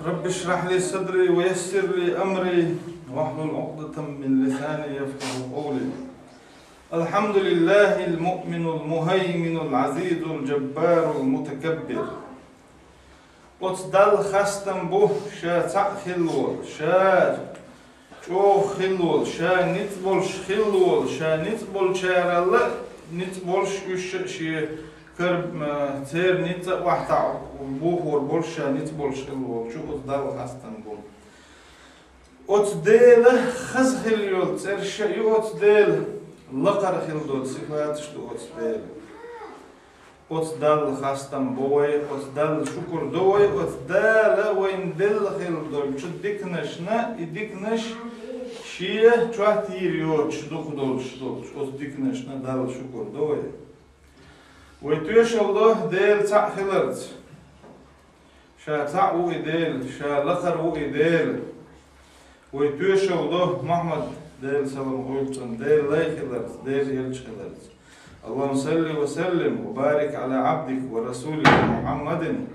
رب اشرح لي صدري ويسر لي أمري واحلل عقدة من لساني يفقه قولي. الحمد لله المؤمن المهيمن العزيز الجبار المتكبر. وتصدل خستم به شا تأخلول شا جو خلول شا نتبولش خلول شا نتبول شارل نتبولش شي كرب تير نت واحد بوهور بولشا نتبولش خلول شو تصدل خستم به وتصدل خز خلول ترش يوتصدل لقر خلول صفات شو وتصدل وتصدل خستم بوي وتصدل شكر دوي وتصدل وين دل خلول شو ديكنشنا يديكنش شيء شواتير يوت شدو خدول شدو وتصديكنشنا دل شكر دوي ويتوش الله ديل تاع خلرت شا تاع ويديل شا لقر ويديل ويتوش الله محمد ديل سلام غلطن ديل لا خلرت ديل يلش خلرت. اللهم صل وسلم وبارك على عبدك ورسولك محمد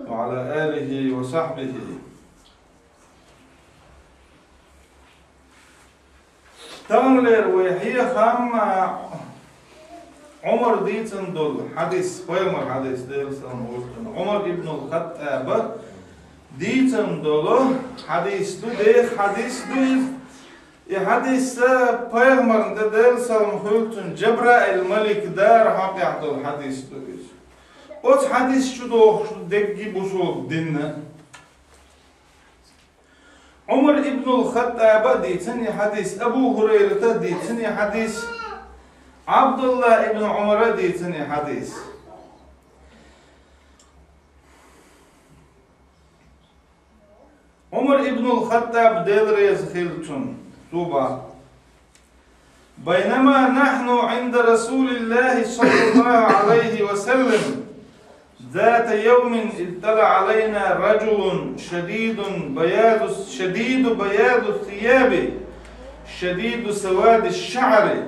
وعلى آله وصحبه. تنلر وهي خام عمر ديتن دول حديث بيمر حديث ديل سلام غلطن عمر ابن الخطاب ديتن دول حديث دو ديخ حديث دو حديث بيغمر ديل سلام خلتن جبرائيل الملك دار حقيقة الحديث دويس اوت حديث شو دقي بوصول ديننا عمر ابن الخطاب ديتني حديث ابو هريرة ديتني حديث عبد الله ابن عمر ديتني حديث عمر ابن الخطاب ديل ريز خلتن بينما نحن عند رسول الله صلى الله عليه وسلم ذات يوم اطلع علينا رجل شديد بياض الثياب شديد سواد الشعر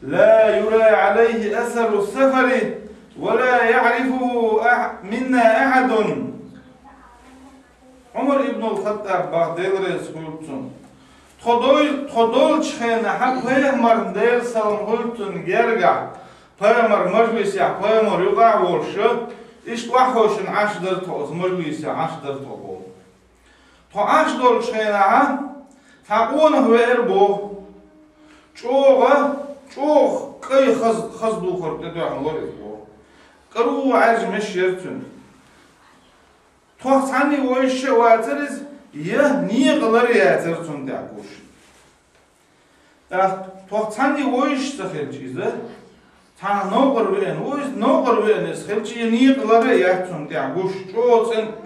لا يرى عليه أثر السفر ولا يعرفه منا أحد. عمر ابن الخطاب بعد ذلك تخدول شخينا حق بيغمر ديل سلام غلطن جرجع بيغمر مجلس يا بيغمر يقع ورشة إيش توحوشن عشدر توز مجلس يا عشدر توبو تو عشدر شخينا تقونه هو إربو شوغ كي خزدو خرق تدوحن ورثبو قرو عج مشيرتن توحتاني ويش واترز نيغلر ياترتون داكوش توحتاني ويش تخلجيزه تا نوغر وين اسخلجي نيغلر ياترتون داكوش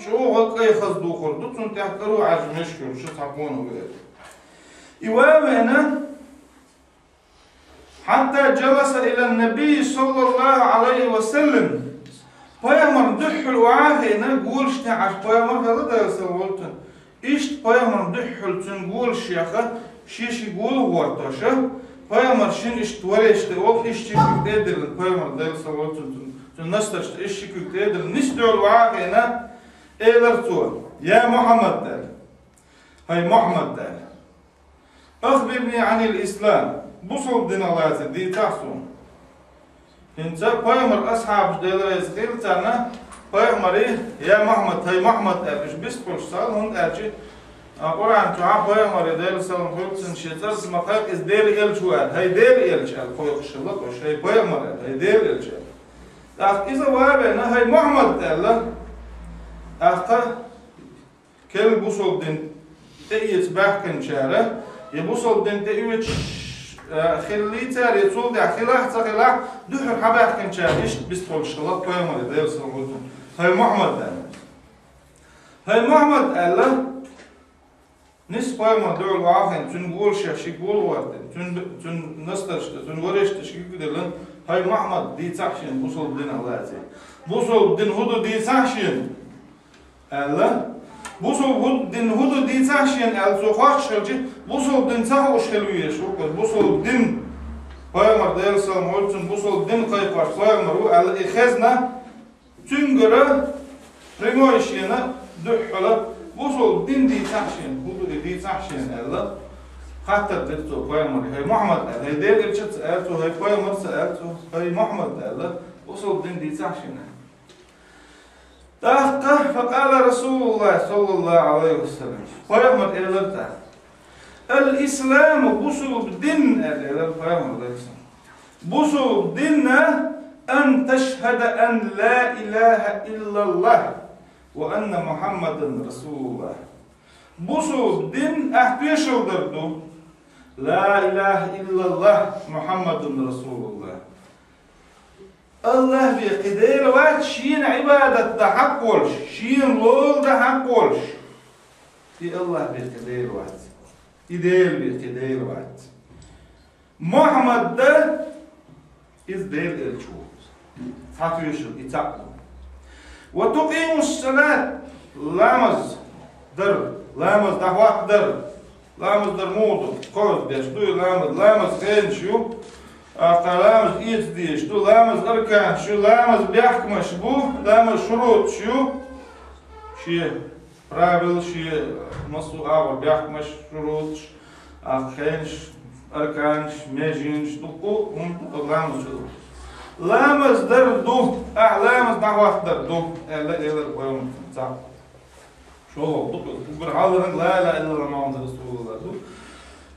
شو قي خزدو خردتون داكرو عجمش كرش تقونه وين إيوامنا حتى جلس إلى النبي صلى الله عليه وسلم بيامر دحل وعاهينا قولش تعش بيامر هذا يسولتن إيش بيامر دحل تنقول شيخة شيش يقول ورطاشة بيامر شين إيش توريش تقول إيش تيجي تقدر بيامر ده يسولتن تنستش إيش تيجي تقدر نستوى الوعاهينا إيلرتوا يا محمد دال هاي محمد دال أخبرني عن الإسلام بصل دين الله دي تحسون انت بيامر اصحاب ديل يزخيل تانا بيامر يا محمد هاي محمد ارش بيسبول سال هون ارجي قران تعا بيامر ديل سلام خلصن شيتر مقاق از ديل الجوال هاي ديل الجال خوي خشلق وش هاي بيامر هاي ديل الجال اذا وابنا هاي محمد الله اخا كل بصل دين تيت باحكن شاره يبصل دين تيوت خليتها يطول ده خلاح دحر حباح كان شايش بيستول شغلات بيامر ده يوصل هاي محمد ده هاي محمد الله نس بيامر دول واحد تنقول شيء يقول ورد تن نسترش تنورش تشكيك دلن هاي محمد دي تحشين بوصل بدين الله زي بوصل بدين هدو دي تحشين الله بوصل بدين هدو دي تحشين الزخاخ شرجي بوصل بدين تحوش حلوية شو بوصل بدين بيامر ده يوصل مولتن بوصل بدين قيقاش بيامر هو الإخزنا تنقرأ ريموشينا دحلة وصل دين دي تحشين هو دي تحشين الله حتى دكتور بيامر هي محمد هي دير إلشت سألته هي بيامر سألته هي محمد الله وصل دين دي تحشين تحقه فقال رسول الله صلى الله عليه وسلم بيامر إلتا الإسلام بصل بدين إلتا بيامر بصل بدين أن تشهد أن لا إله إلا الله وأن محمد رسول الله بصل بدين أحبيشو دردو لا إله إلا الله محمد رسول الله الله بقدير وقت شين عبادة ده حقولش شين لول ده حقولش دي الله بقدير وقت إدير بقدير وقت محمد ده إزدير الشوط حقيشو يتعقل وتقيم الصلاة لامز در لامز دعوات در لامز در موضوع قوز بيشتو لامز خين شو لامز إيت دي شو لامز أركان شو لامز بيحكم شبو لامز شروط شو شيء правил شيء مصو أول بيحكم شروط خينش أركانش ميجينش تقو هم تقو لامز شو لامز در دو لامز دعوات در دو إلا القيوم صح شو برحالة لا لا إلا الله محمد رسول الله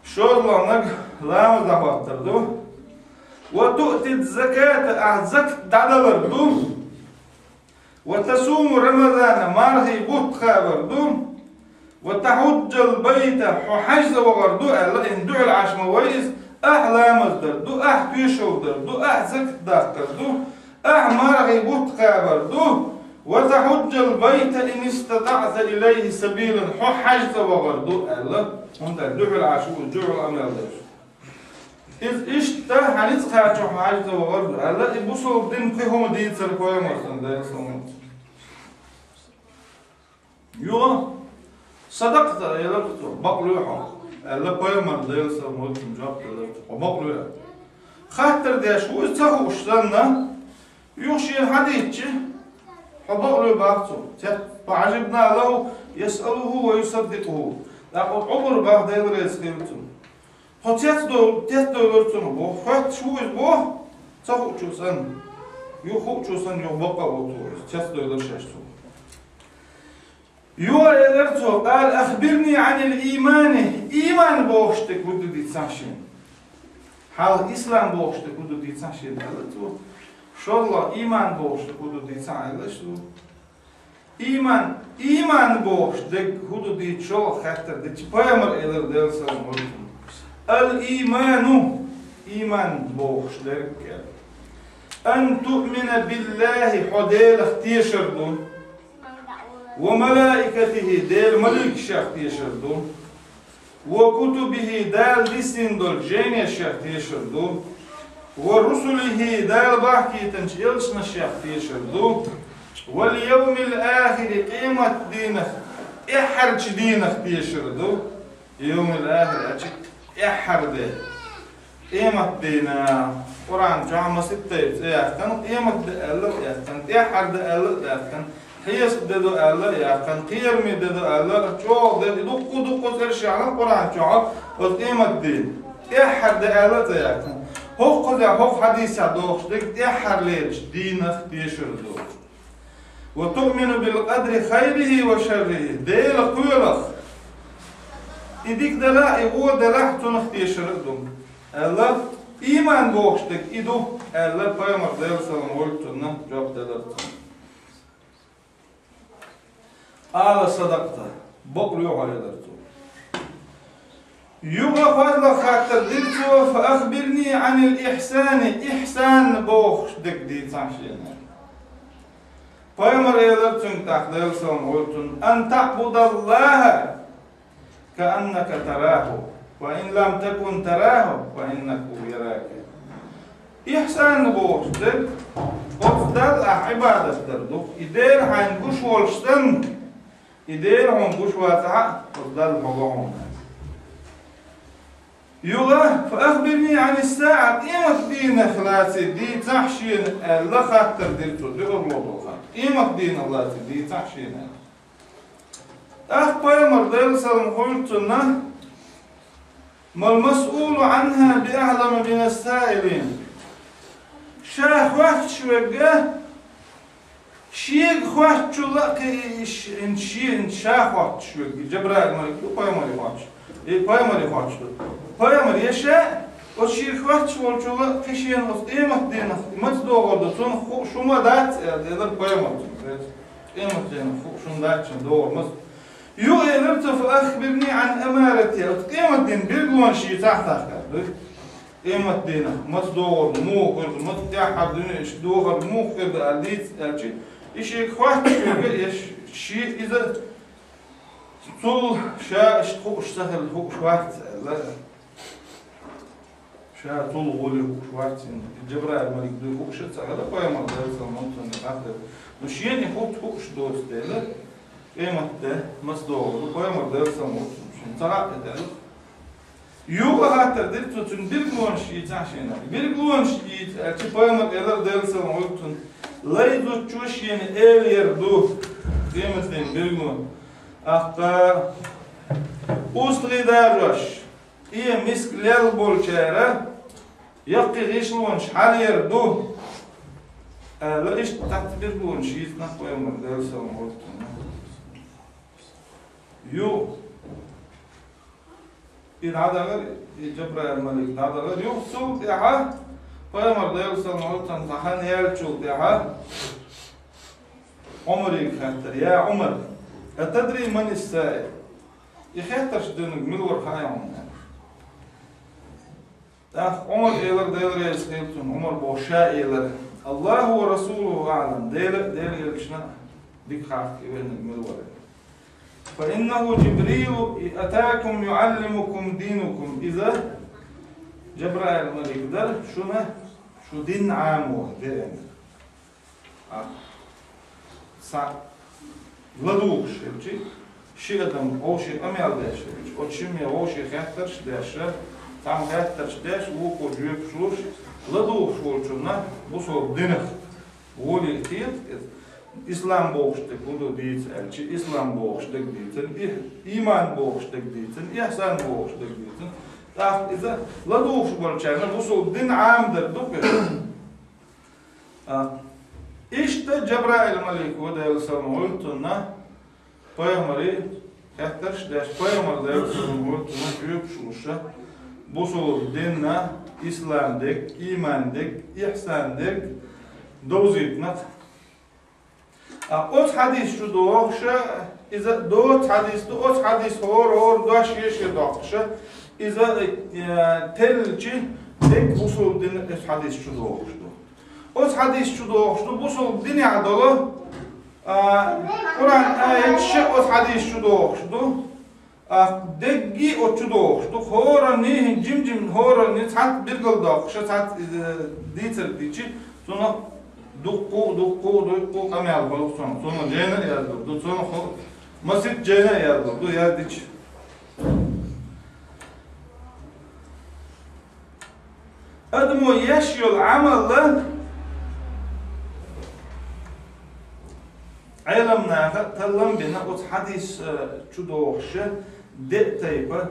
شو الله لامز دعوات در دو وتؤتي الزكاة أعزك دعوة بردو وتصوم رمضان مارهي بطخة بردو وتحج البيت حجز وغردو إن دعو العشم ويز أحلام دردو بيشو دردو زك دردو مارهي بطخة بردو وتحج البيت إن استطعت إليه سبيلا حجز وغردو هم دعو العشم ودعو الأمر دردو إذ إشتا هنتخاطر حاجة وغرد الله يبصوا دين كهم دين سرقوا مرسن ده يسمون يوه صدقت يا لبتو بقلوها الله قوي مرد يسمون جاب لبتو وبقلوها خاطر ده شو يتسهو اشتنا يوشي حديث فبقلو بعضه فعجبنا له يسأله ويصدقه لقد عمر بعد يرزقه هتيت دولتون بو خط شوز بو تاخو چوسن يو خو چوسن يو بقى بو تيت دولر شاشتو يو ادرتو قال اخبرني عن الايمان ايمان بوشتك ودو دي تساشين حال اسلام بوشتك ودو دي تساشين قالتو شو الله ايمان بوشتك ودو دي تساشين ايمان بوشتك ودو دي شو خاطر دي بايمر الر دلسن الإيمان إيمان بوخشلك أن تؤمن بالله حديل اختيشردو وملائكته ديل ملك شاختيشردو وكتبه دال ديسندل جيني شاختيشردو ورسله دال بحكي تنشيلشنا شاختيشردو واليوم الآخر قيمة دينك إحرج دينك تيشردو يوم الآخر أشك إحرده قيمة دينا قرآن جامع ستة يأكن قيمة الله يأكن إحرد الله يأكن حيس ددو الله يأكن قيرم ددو الله شو ددو سرشي على القرآن شو وقيمة دين إحرد الله يأكن هو قذا هو حديث دوخ دك إحر ليش دينك تيشردو وتؤمن بالقدر خيره وشره ديل قيلخ إديك دلا إغو دلا تنختي شردم الله إيمان بوشتك إدو الله بايمر ديل سلام ولتنا جاب دلرت صدقت بقل يوحى يدرتو يوغا فضل خاطر دلتو فأخبرني عن الإحسان إحسان بوشتك دي تنشينا بايمر يدرتن تحت ديل سلام ولتن أن تعبد الله كأنك تراه وإن لم تكن تراه فإنه يراك إحسان بوشتك أفضل عبادة دردو إدير عن قش والشتن إدير عن قش واتع أفضل مضعون يلا فأخبرني عن الساعة قيمة دين خلاصي دي تحشين لا خاطر ديرتو دي أرلوضو قيمة دين الله دي تحشين أخبر مردل سلم قلتنا ما المسؤول عنها بأعلم من السائلين شاخ وقت شوقه شيء خوات شولا كيش إن شاخ وقت شوق جبرائيل ما يقول بايمري وقت بايمري وقت بايمري يشاء وشيء خوات شولا كيشين قيمة دينا ما تدور ده شو ما دات هذا بايمري قيمة دينا شو دات شو دور مس يو إنرت فأخبرني عن أمارتها قيمة دين بيرجون شيء تحتها قيمة دينا ما تدور مو كرد ما تتحد إيش دور مو كرد أديت أشي إيش خوات شيء إذا طول شا خوش سهل خوش وقت لا شا طول غولي خوش وقت جبرائيل ملك دو خوش سهل لا قيمة ده سلمان تنقطع مش يعني خوش دوست ده قيمة ده مصدور قيمة ده سلمان مش ترى ده يو هاتر دلتو تندلقون شيء تعشينا بيرقون شيء تقيمة ده سلمان لا يدو تشوش يعني إيلير دو قيمة دين بيرقون أخطار أوستغي دارش إيه مسك ليل بولشارة يقي غيشلون شحال يردو لا إيش تعتبر بون شيء نقوى مردال سلام يو إذا هذا غير جبرائيل الملك هذا غير يو سوق يا قوي مردال سلام تنصحن يرجو يا عمري خاطر يا عمر أتدري من السائل؟ يخاطرش دونك ملور خايعون عمر إيلر ديلر يسخيلتون عمر بوشاء إيلر الله ورسوله أعلم ديلر يلشنا ديك خاك إيوين ملور فإنه جبريل أتاكم يعلمكم دينكم إذا جبرائيل الملك در شو دين عامه دين Владуш, شيء там, أو شيء أميال داش، أو شيء مية أو شيء خاترش داش، там خاترش داش، وقول جيب شلوش، وладуш ولشنا، بوصل دينخ، ولي كتير، إسلام بوشتك ودو ديت، شيء إسلام بوشتك ديتن، إيمان بوشتك ديتن، إحسان بوشتك ديتن، تعرف إذا وладуш ولشنا، بوصل دين عام در دوبه. İşte Cebrail Malik ve Deyelsalım Hultun'a Peygamber'i Kehterş deş Peygamber Deyelsalım Hultun'a büyük şuluşa bu solu dinle İslam'dik, imandik, ihsandik dozitnat ot hadis şu doğuşa İza dört hadis hor daş yeşil doğuşa İza telci tek usul din hadis şu doğuştu Os hadis şu doğuştu, bu sol dini adalı Kur'an ayet os hadis şu doğuştu Deggi o şu doğuştu, hora nihin cimcim hora ni tat bir gıl doğuşa tat diter diçi sonra dukku kamyal balık sonra cene yazıldı, sonra masit cene yazıldı yazdıç Adımı yaşıyor amalı علمنا تلم بنا قط حديث شدوخشة دقتيبة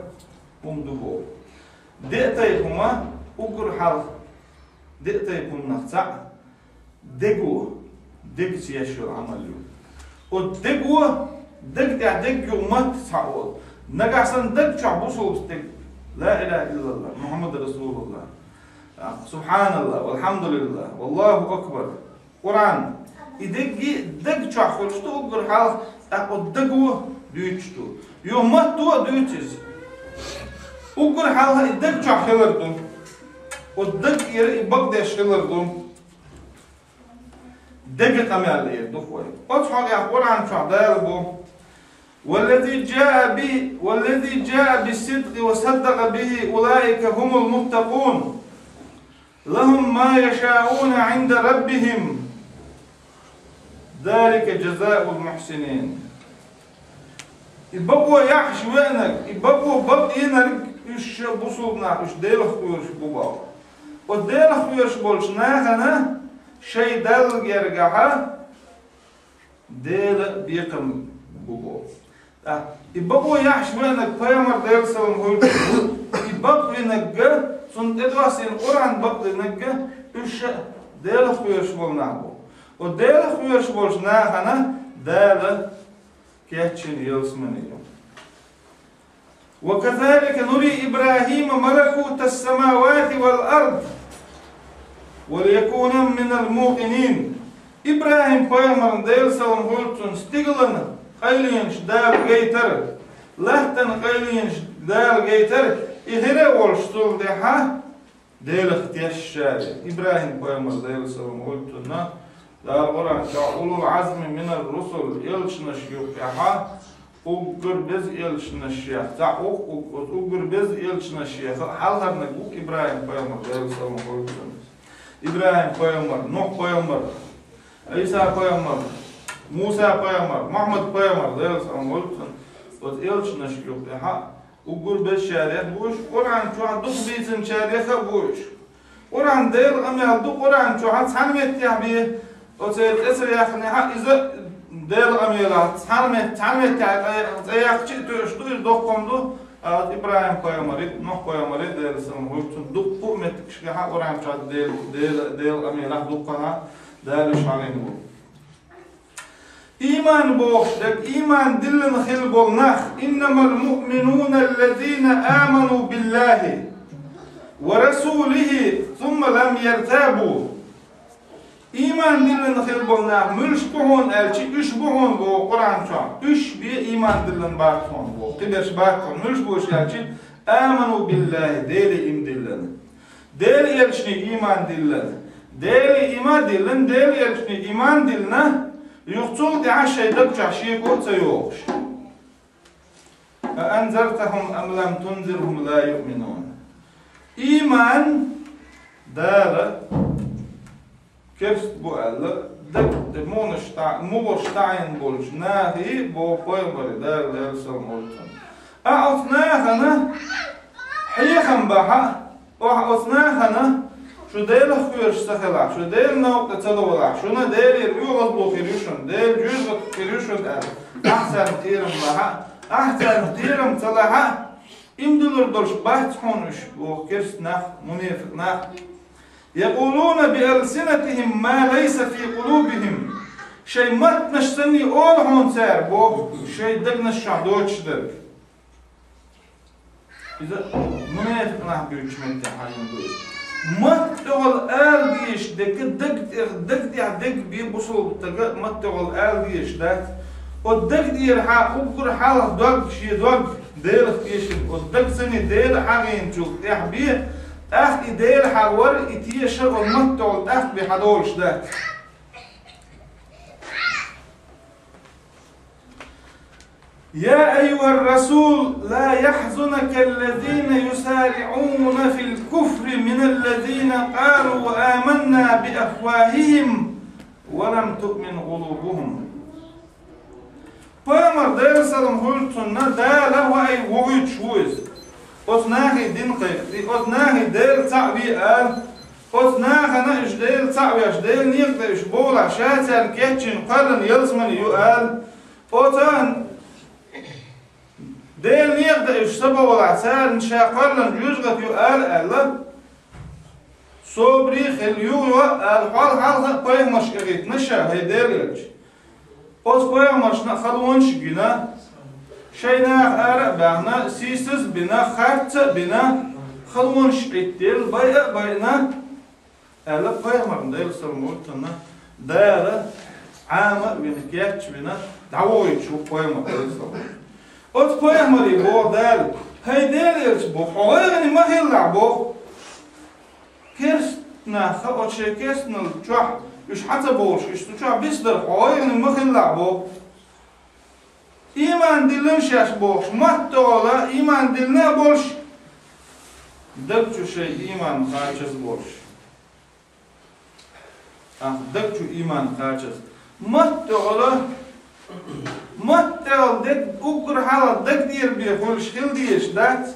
بمدبو دقتيبهما أقر حال دقتيبهم نقطع دقو سياشو العمل والدقو دق ما تسعود نقعسن دق شعبوصو بستق لا إله إلا الله محمد رسول الله سبحان الله والحمد لله والله أكبر قرآن İdegi deg çahulstu ugur hal o degu düçtü. Yo mattu düçiz. Ugur hal deg çahılırdı. O deg yeri bak deşilirdi. Deg kamerli dufoy. O çal ya Kur'an çadar bu. والذي جاء بالصدق وصدق به أولئك هم المتقون لهم ما يشاءون عند ربهم ذلك جزاء المحسنين يبقوا يحش وينك يبقوا بق ينرق üç busulna üç delik buyuruş bu bab. O delik buyuruş bolş nahana şey del gergaha del biqim bu bab. İbab o yahşmenek peygamber del salam hoytu. İbab venegge sunt edvasin oran bab venegge üç delik buyuruş bolna bu. O delik buyuruş bolş nahana del كاتشن يلسمنيهم وكذلك نري إبراهيم ملكوت السماوات والأرض وليكون من الموقنين إبراهيم بيامر ديل سلام هولتون ستيغلن قيلينش دال غيتر لحتن قيلينش دال غيتر إهرى والشتول ديها ديل اختياش الشارع إبراهيم بيامر ديل سلام هولتون دار قرآن أولو العزم من الرسل إلشنا شيوخها أقر بز إلشنا الشيخ تعوق أقر بز إلشنا الشيخ حال هذا نقول إبراهيم بيامر دير سلام هولتون إبراهيم بيامر نوح بيامر عيسى بيامر موسى بيامر محمد بيامر دير سلام هولتون إلشنا شيوخها أقر بز شارع بوش قرآن شو عندك بيتن شارع بوش قرآن دير أمي عندك قرآن شو عند سنمت يحبيه وتيل إسر ياخني ها إذا ديل أميرات تعلمت ياخ شيء تشتوي دوقهم دو إبراهيم قيامري نوح قيامري ديل سلام هولتون دوق متكشكي ها قرآن شاد ديل أميرات دوقها ديل شعرين بو إيمان بوش دك إيمان دلن خل بولناخ إنما المؤمنون الذين آمنوا بالله ورسوله ثم لم يرتابوا İman dilini xil bolna mülş buhun elçi üç buhun bu Kur'an çağ. Üç bir iman dilini bartman bu. Qiberş bartman mülş buhun elçi amanu billahi deli im dilini. Deli elçini iman dilini. Deli iman dilini deli elçini iman dilini yuqtul di'a şeyde çaşıyı koça yok. Enzertehum em lem tunzirhum la yu'minun. İman dara كيرست بو قال دك مونشتاين بولش ناهي بو بويمر دار سلمولتن أعطناهنا حيخن بها وأعطناهنا شو ديل خيرش سخلا شو ديل نوقت تدولا شو نديل يوغل بو خيرشون ديل جوز خيرشون أحسن تيرم بها أحسن تيرم تلاها إمدلر دولش بحث هونش بو كيرست ناخ منافق ناخ يقولون بألسنتهم ما ليس في قلوبهم شيء مت نشتني أول هون سير بو شيء دقنا الشعدوش درك إذا منافق نحن بيوشمنت حاجة دوي مت تقول آل ديش دك بيبصل تلقى مت تقول آل ديش دات والدك دير حا أبقر حالة دوق شي دوق دير خيشن والدك سني دير حاجين شوف تحبيه أخ إديل حور إتيه شغل متعو الأخ بحدولش ده يا أيها الرسول لا يحزنك الذين يسارعون في الكفر من الذين قالوا آمنا بأفواههم ولم تؤمن قلوبهم فأمر دير سلام هلتنا داله وأي وغيت شويز أثناهي دين قيقتي أثناهي ديل تعبي قال أثناهي ناش ديل تعبي أش ديل نيقدر إش بولا شاتان كيتشن قرن يلزمن يقال أثان ديل نيقدر إش سبولا سان شا قرن يجغت يقال ألا صبري خليو الحال حال قوي مشكريت نشا هي ديلج أث قوي مشنا خلونش جنا شينا أربعنا سيسز بنا خرط بنا خلون شقيتيل باينا ألا بايمر ديل سلمولتنا دالا عام بنا كياتش بنا دعوي شو بايمر ديل سلمول أت بايمر يبو دال هاي ديل يرتبو حوالي ما هي اللعبو كيرستنا خبط شي كيرستنا الجوح يش حتى بوش يش تجوح بيصدر حوالي ما هي اللعبو إيمان دلنا شاش بوش ما تقوله إيمان دلنا بوش دكتو شيء إيمان خارجز بوش دكتو إيمان خارجز ما تقوله ما تقول دك أقر حالا دك دير بيخولش خل ديش دات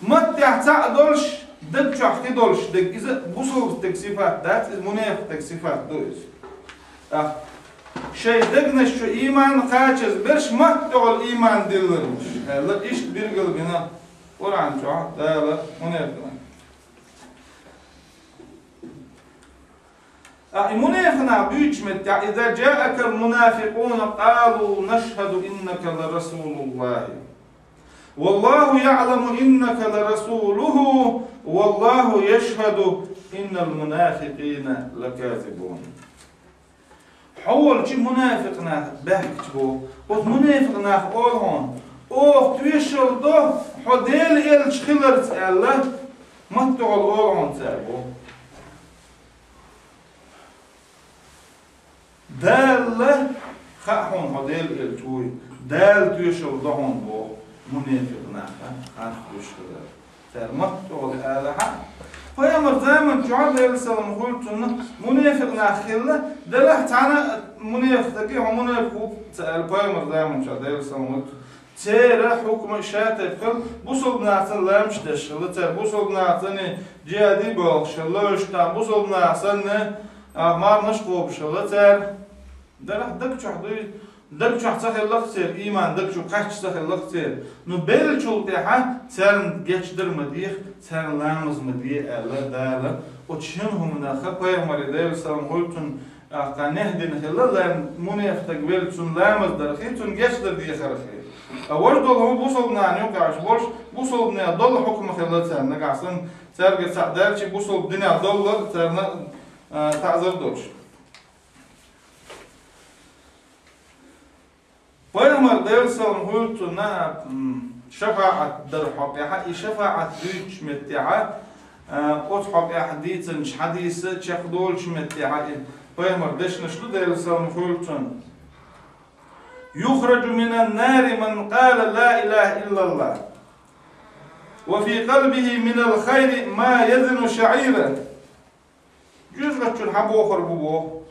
مت يحتاج دولش دك شو أحكي دولش دك إذا بوصل تكسيفات ده منافق تكسيفات دوز شيء دقنا شو إيمان قاچز برش مت تقول إيمان دلرش هلا إيش بيرجل بنا قرآن شو ده لا منافق منافقنا بيجمت إذا جاءك المنافقون قالوا نشهد إنك لرسول الله والله يعلم إنك لرسوله والله يشهد إن المنافقين لكاذبون حول شي منافقنا بحكتبو منافقنا قولهم أوه تويشل ده حديل إلش خلرت الله ما تقول قولهم تابو دال خاحون هديل التوي دال تويشل دهون بو منافقنا خاح تويشل فرمت تقول آلها فيا مرتامن جعل يرسل قلت إنه منافقنا خلا دله تعنا منافق تكيه منافق سأل فيا مرتامن جعل يرسل قلت ترى حكم شاتفل بوصل بناعتن لا مش دشل ترى بوصل بناعتن جادي بالشلوش تا بوصل بناعتن مار نشقو بشل ترى دله دك شحدي دك شح سخل لختير إيمان دك شو قش سخل لختير نبيل شو تها سرن جشدر مديح سرن لامز مديح ألا دالا وتشينهم من خبايا مريدال سلام قلتن قنهدين خلا لان منيف تقبل تون لامز درخي تون جشدر دي خرخي أول دول هو بوصل نعنيو كعش بوش بوصل بني دول حكم خلا سرن نقعسن سرق سعدالشي بوصل بدنيا دول سرن تعذر دوش فيامر ديرسل هولتنا شفاعة در حقيقة شفاعة دوش متعة قط حقيقة حديث حديث شخدولش متعة فيامر دش نشلو ديرسل هولتن يخرج من النار من قال لا إله إلا الله وفي قلبه من الخير ما يزن شعيرا جزء كتشون حبو خربوه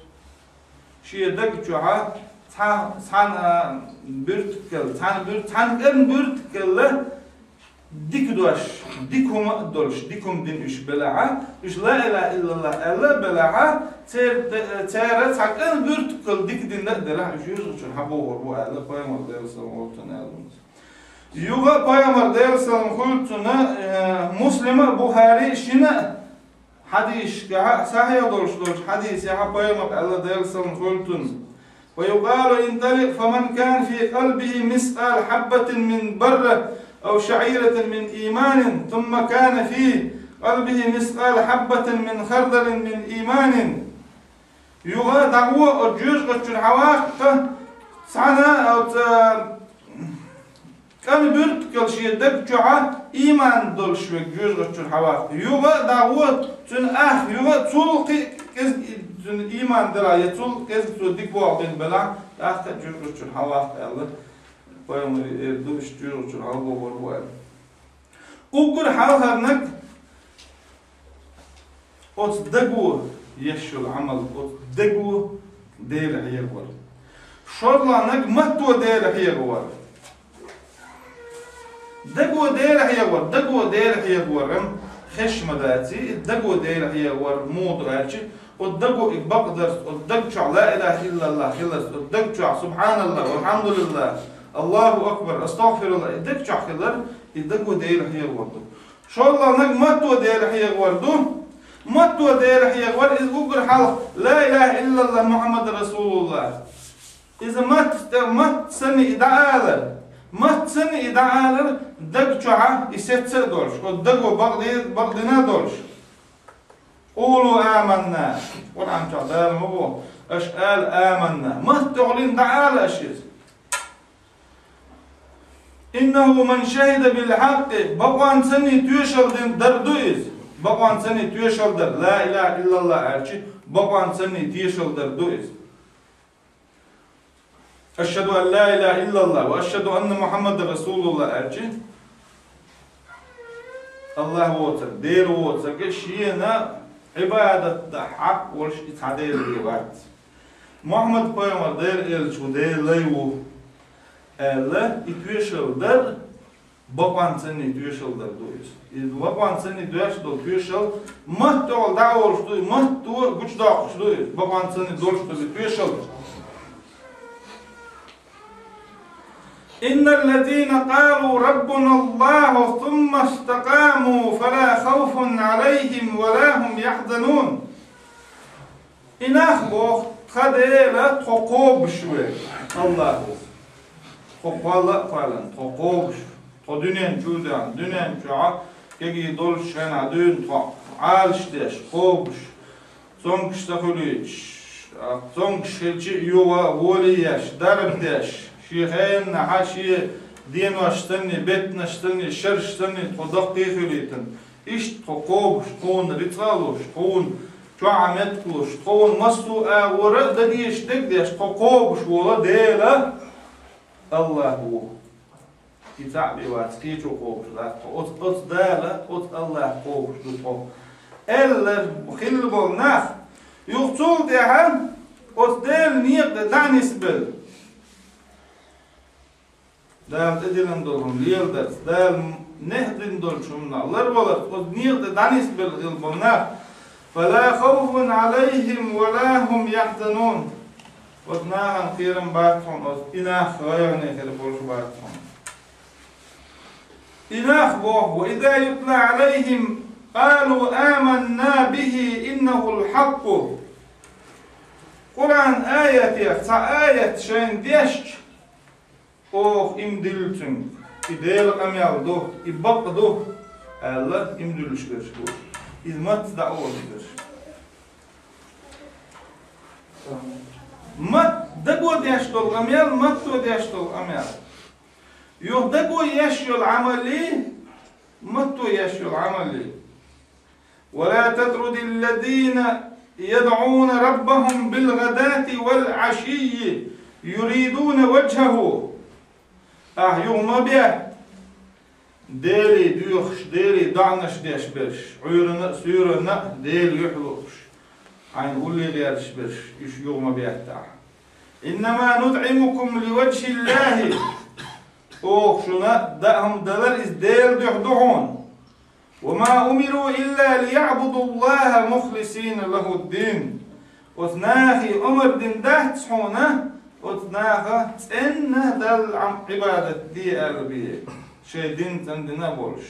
شيء دق جوعه تان برتكل تان برتكل ديك دوش ديكم دولش ديكم دين إيش بلعة إيش لا إله إلا الله ألا بلعة تير تان برتكل ديك دين نقدر إيش يوزع شو حبوه هو ألا بايمر ديرسل مولتنا يوغا بايمر ديرسل مولتنا مسلمة بخاري شنا حديث صحيح دولش حديث يا بايمر ألا ديرسل مولتنا ويقال انطلق فمن كان في قلبه مثقال حبة من برة أو شعيرة من إيمان ثم كان في قلبه مثقال حبة من خردل من إيمان يغا دعوة الجوز قتل حواق سنة أو كان برد كل شيء دك جوعة إيمان دول شوك جوز قتل حواق يغا دعوة تن يغا تلقي تن إيمان دلا يتول كذب ديك واقعين بلا أخذ جوز قتل حواق الله فيهم دوش جوز قتل حواق وبربوال أقول حالها أتصدقوا يشو العمل أتصدقوا دير هيغور شرلا متو دير هيغور دقوا دير هيغور خش مداتي دقوا دير هيغور مود غاتشي ودقوا بقدر ودقوا لا إله إلا الله خلص ودقوا سبحان الله والحمد لله الله أكبر أستغفر الله دقوا خلر دقوا دير هيغور شرلا متو دير هيغور متو دير هيغور إذا أقول حال لا إله إلا الله محمد رسول الله إذا ما تسني إدعالر دقشعة يستر دولش ودقوا بغدنا دولش قولوا آمنا قرآن تعالى مبو أشقال آمنا ما تعلن دعال أشيز إنه من شهد بالحق بقوان سني تيشل دين دردويز بقوان سني تيشل در لا إله إلا الله أرشي بقوان سني تيشل دردويز أشهد أن لا إله إلا الله وأشهد أن محمد رسول الله أرجع الله وتر دير وتر كشينا عبادة حق ورش إتعدير الوقت محمد بيامر دير إلش ودير ليو الله يتويشل در Bakwan seni düşüldür duyuz. Bakwan seni düşüldür düşül. Mıhtı ol da oluştu. Mıhtı güç da oluştu. Bakwan seni doluştu düşül. İnnellezîne qâlû rabbunallâhu thumme istakâmû felâ khawfun aleyhim ve lâ hum yahzanûn. İnah bu kadele tokob şüve. Allahu. Tokvala falan tokob. O dünen judan, dünen ju'a gegi dolşena dün to alşteş kobuş. Son kıştakuluç. Son kışçı yuva voliyaş, darbdeş. Şihen haşi din vaştani, bet naştani, şerştani todaqqiqilitin. İş tokobuş, ton ritaluş, ton ju'amet kuluş, ton masu ağura da diyiştik deş tokobuş vola deyla Allahu. Kitaabi waatkiicu qoobsada ot daala ot Allah qoobsdu eller khilbolna yuqtul dehan ot del niyad danisbel dal edilen dolun lielder dal nehdin dolchumna Allah walar ot niyad danisbel khilbolna fala khawfun alayhim wa la hum yahzanun ot nahan qiran baathum ot inah ghayane khilbolshu baathum إله وإذا يتلى عليهم قالوا آمنا به إنه الحق قرآن آية آية شين ديشت إمدلتن إديل قميال دو إبق دو الله إمدلش دو إذمت دعوة ديش مت دقو ديشتو القميال متو ديشتو القميال يهدقوا يشيو العملي متو يشيو العملي ولا تطرد الذين يدعون ربهم بالغداة والعشي يريدون وجهه يوم بيه ديلي ديوخش ديلي دعنش ديش برش عيرنا سيرنا ديلي يحلوش عين قولي ليرش برش يش يوم بيه تاع إنما ندعمكم لوجه الله شنا دهم دلر إزدير دحدحون وما أمروا إلا ليعبدوا الله مخلصين له الدين وثناخي أمر دين ده تسحونا وثناخا تسأنه دل عبادة دي أربية شي دين تندنا بولش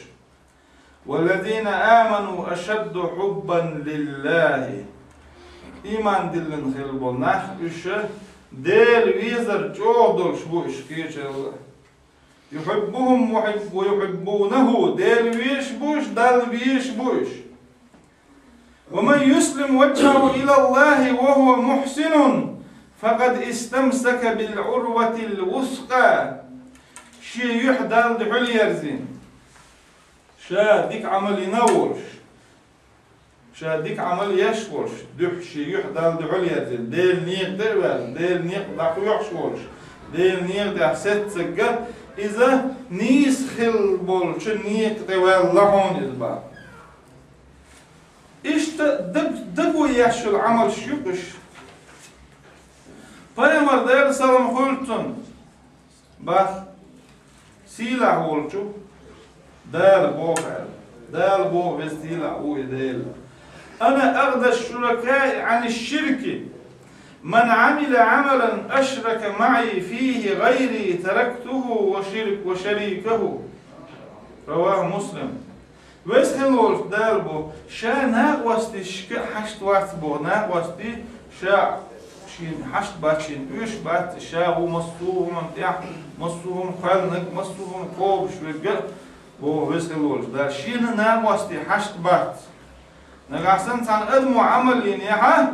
والذين آمنوا أشد حبا لله إيمان دلن خلبو ناخ إشه ديل ويزر جودل شبوش كيش الله يحبهم ويحبونه ديل ويش بوش دال ويش بوش ومن يسلم وجهه إلى الله وهو محسن فقد استمسك بالعروة الوثقى شي يحدال دحل يرزين شا ديك عمل ينورش شا ديك عمل يشورش دح شي يحدال دحل يرزين ديل نيق دروال ديل نيق دحو يحشورش ديل نيق دح ست سجد إذا نيس خل بول شو نيك توال لهون إذبا إيش دقو يشو العمل شوكش فيمر دير سلام خلتن باخ سيلا هولشو دال بوخال دال بو بستيلا هو ديل أنا أغدى الشركاء عن الشرك من عمل عملا أشرك معي فيه غيري تركته وشريكه رواه مسلم ويسخلول دالبو شا ناقوستي شك حشت واتبو ناقوستي شا شين حشت باتشين ويش بات شا ومصوهم امتيح مصوهم خلنك مصوهم كوب شوية بو ويسخلول دال شين ناقوستي حشت بات نقاسن تان ادمو عمل ينيحا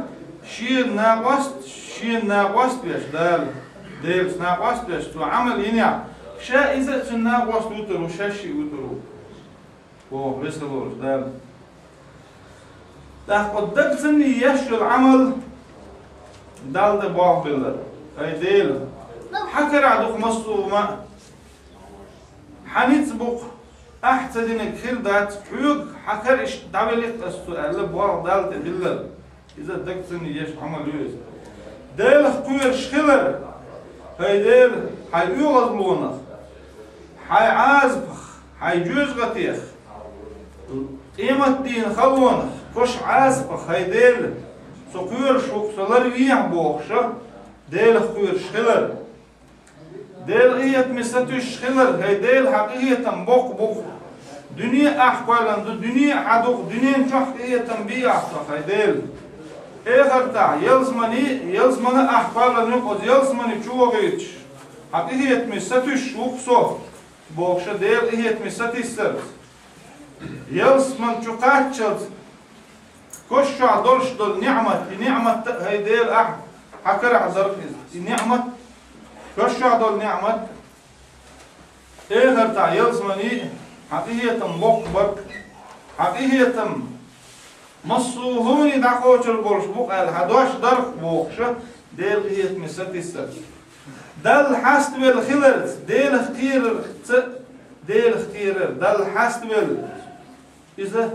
شين ناقوست بيش ديل ناقوست بيش تو عمل ينيا شا إذا شن ناقوست وترو شاشي وترو وو بيسلوش دال قدك سني يشو العمل دال ده بوح بالله هاي ديل حكر عدوك مصوما حنيتبق أحتدنك خير دات حيوك حكر إش دابلك السؤال بوح دال ده بالله إذا دكتني يش عمل يوز ديل خوير شخلر هاي ديل حي يغض لونه حي عازبخ حيجوز غتيخ قيمة الدين خلونا كش عازبة هيديل سقير شوك سلر ويح بوخشة ديل خير شخلر ديل غيت مستوش شخلر هيديل حقيقة بوق دنيا أحوالن دنيا حدوق دنيا نشوح هي تنبيه هيديل إخرتا يلزمني أحوالن يقود يلزمني شوغيتش حقيقة مستوش شوك صوف بوخشة ديل غيت مستوش سر يلزمن شوقاتشلت كش عدلش دول نعمة هيديل حكر عذر نعمة كش عدل نعمة إخرتا يلزمني حقيقة بق حقيقة مصوهوني دعوة البرش بق الحدوش درخ بوخشة ديل غيت مستي السر دل حست بالخلرت ديل اختير دل حست بال إذا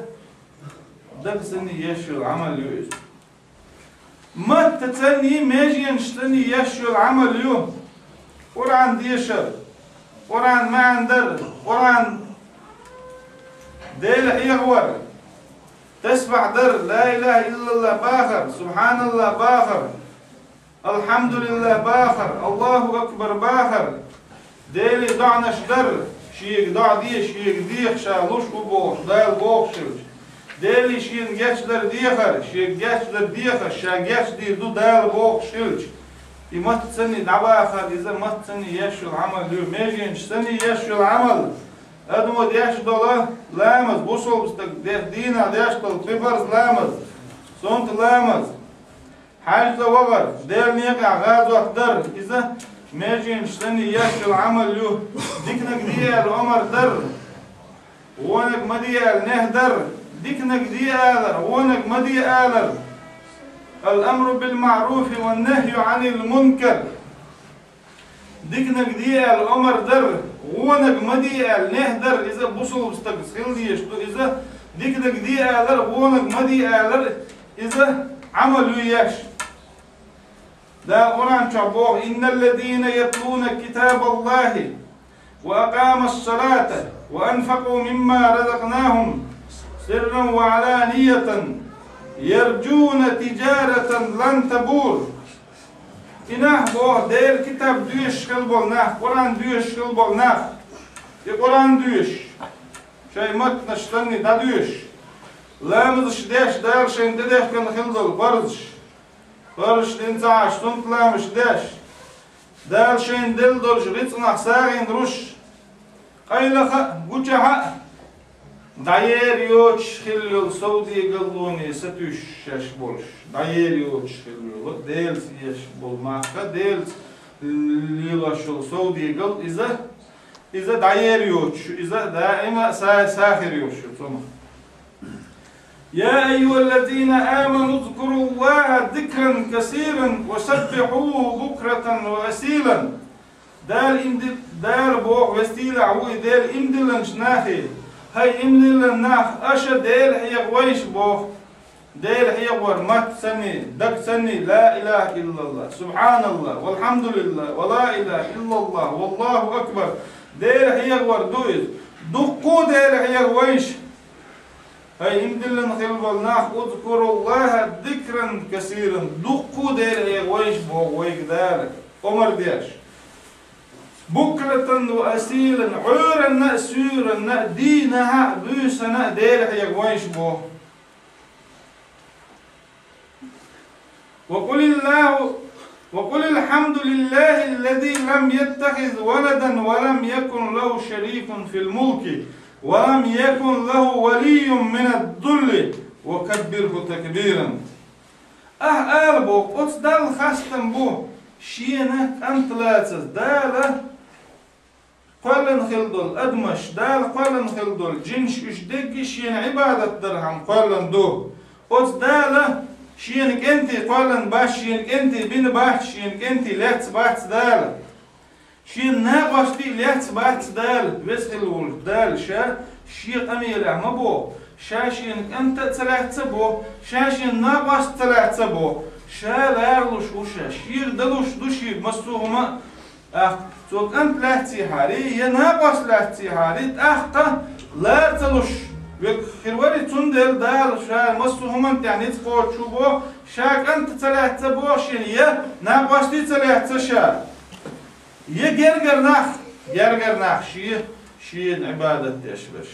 دل سني يشو العمل يوز ما تتسني ماجي نشتني يشو العمل يو قرآن ديشر قرآن ما عندر قرآن ديل إيغور تسبح در لا إله إلا الله باخر سبحان الله باخر الحمد لله باخر الله أكبر باخر ديل دعنش در شيك دع دي شيك ديخ شالوش وبوش دايل بوخشلش ديل شين جاش در ديخر شيك جاش در ديخر شا جاش دي دو دايل بوخشلش يمت سني دعواخر إذا مت سني يشو العمل دو ميجين سني يشو العمل أدمو ديش دولا لامز بوصل بستك دينا ديش دول بيبرز لامز صنت لامز حاج وغر ديل نيقع غازو أقدر إذا ماجي نشتني يش العمل يو ديكنك ديال عمر در وونك مديال نهدر ديكنك ديال وونك مديال الأمر بالمعروف والنهي عن المنكر ديكنك ديال عمر در وونك مديال نهدر إذا بوصل بستقسخيل ديش إذا ديكنك ديال وونك مديال إذا عملوا يش دا قرآن شعبوه إن الذين يتلون كتاب الله وأقاموا الصلاة وأنفقوا مما رزقناهم سرا وعلانية يرجون تجارة لن تبور إنه بوه دير كتاب دوش خلبولناه قرآن دوش خلبولناه قرآن دوش شاي مت نشتني دا دوش لا مدش داش داير شين داش كان خلدل فرش دينتاش تنت لا مش داش دار شين دل دولش ريتنا ساغين روش قيلخ بوجها داير يوش خلل سودي قلوني ستوش شاش بولش داير يوش خلل ديل سيش بول ماخا ديل ليلاشل سودي قل إذا داير يوش إذا دائما ساخر يوش ثم يا أيها الذين آمنوا اذكروا الله ذكرا كثيرا وسبحوه بكرة وأصيلا دال بوغ وستيلا عوي دال إمدلن شناخي هاي إمدلن ناخ أشا دال حيغويش بوغ دال حيغور مات سني دك سني لا إله إلا الله سبحان الله والحمد لله ولا إله إلا الله والله أكبر دال حيغور دويز دقو دال حيغويش هاي إمدلن خلبالناخ اذكروا الله ذكرا كثيرا دقو دير يغويش بوغويك دالك عمر ديش بكرة وأسيلا عورا سورا دينها بوسنا دير يغويش بوغ وقل الحمد لله الذي لم يتخذ ولدا ولم يكن له شريك في الملك ولم يكن له ولي من الذل وكبره تكبيرا ألبو قص دال خستم بو شينك أنت لاتس دال قلن خلدل أدمش دال قلن خلدل جنش اشدق شين عبادة درهم قلن دو قص دال شينك أنت قلن باش شينك أنت بين باش شينك أنت لاتس باش دال شين ناقشتي ليت بات دال وسخل دال شا شي قميله ما بو شاشين انت تلات بو شاشين ناقش تلات بو شا لارلوش وشا شير دلوش دوشي مسوهما توك أنت لا تيحاري يناقص لا تيحاري تأخطى لا تلوش وخلوري تندل دال شا مصهم أنت يعني تقول شو بو شاك أنت تلاح تبوش يا ناقص تي تلاح تشا يجرجر ناخ شيء عبادة تشبش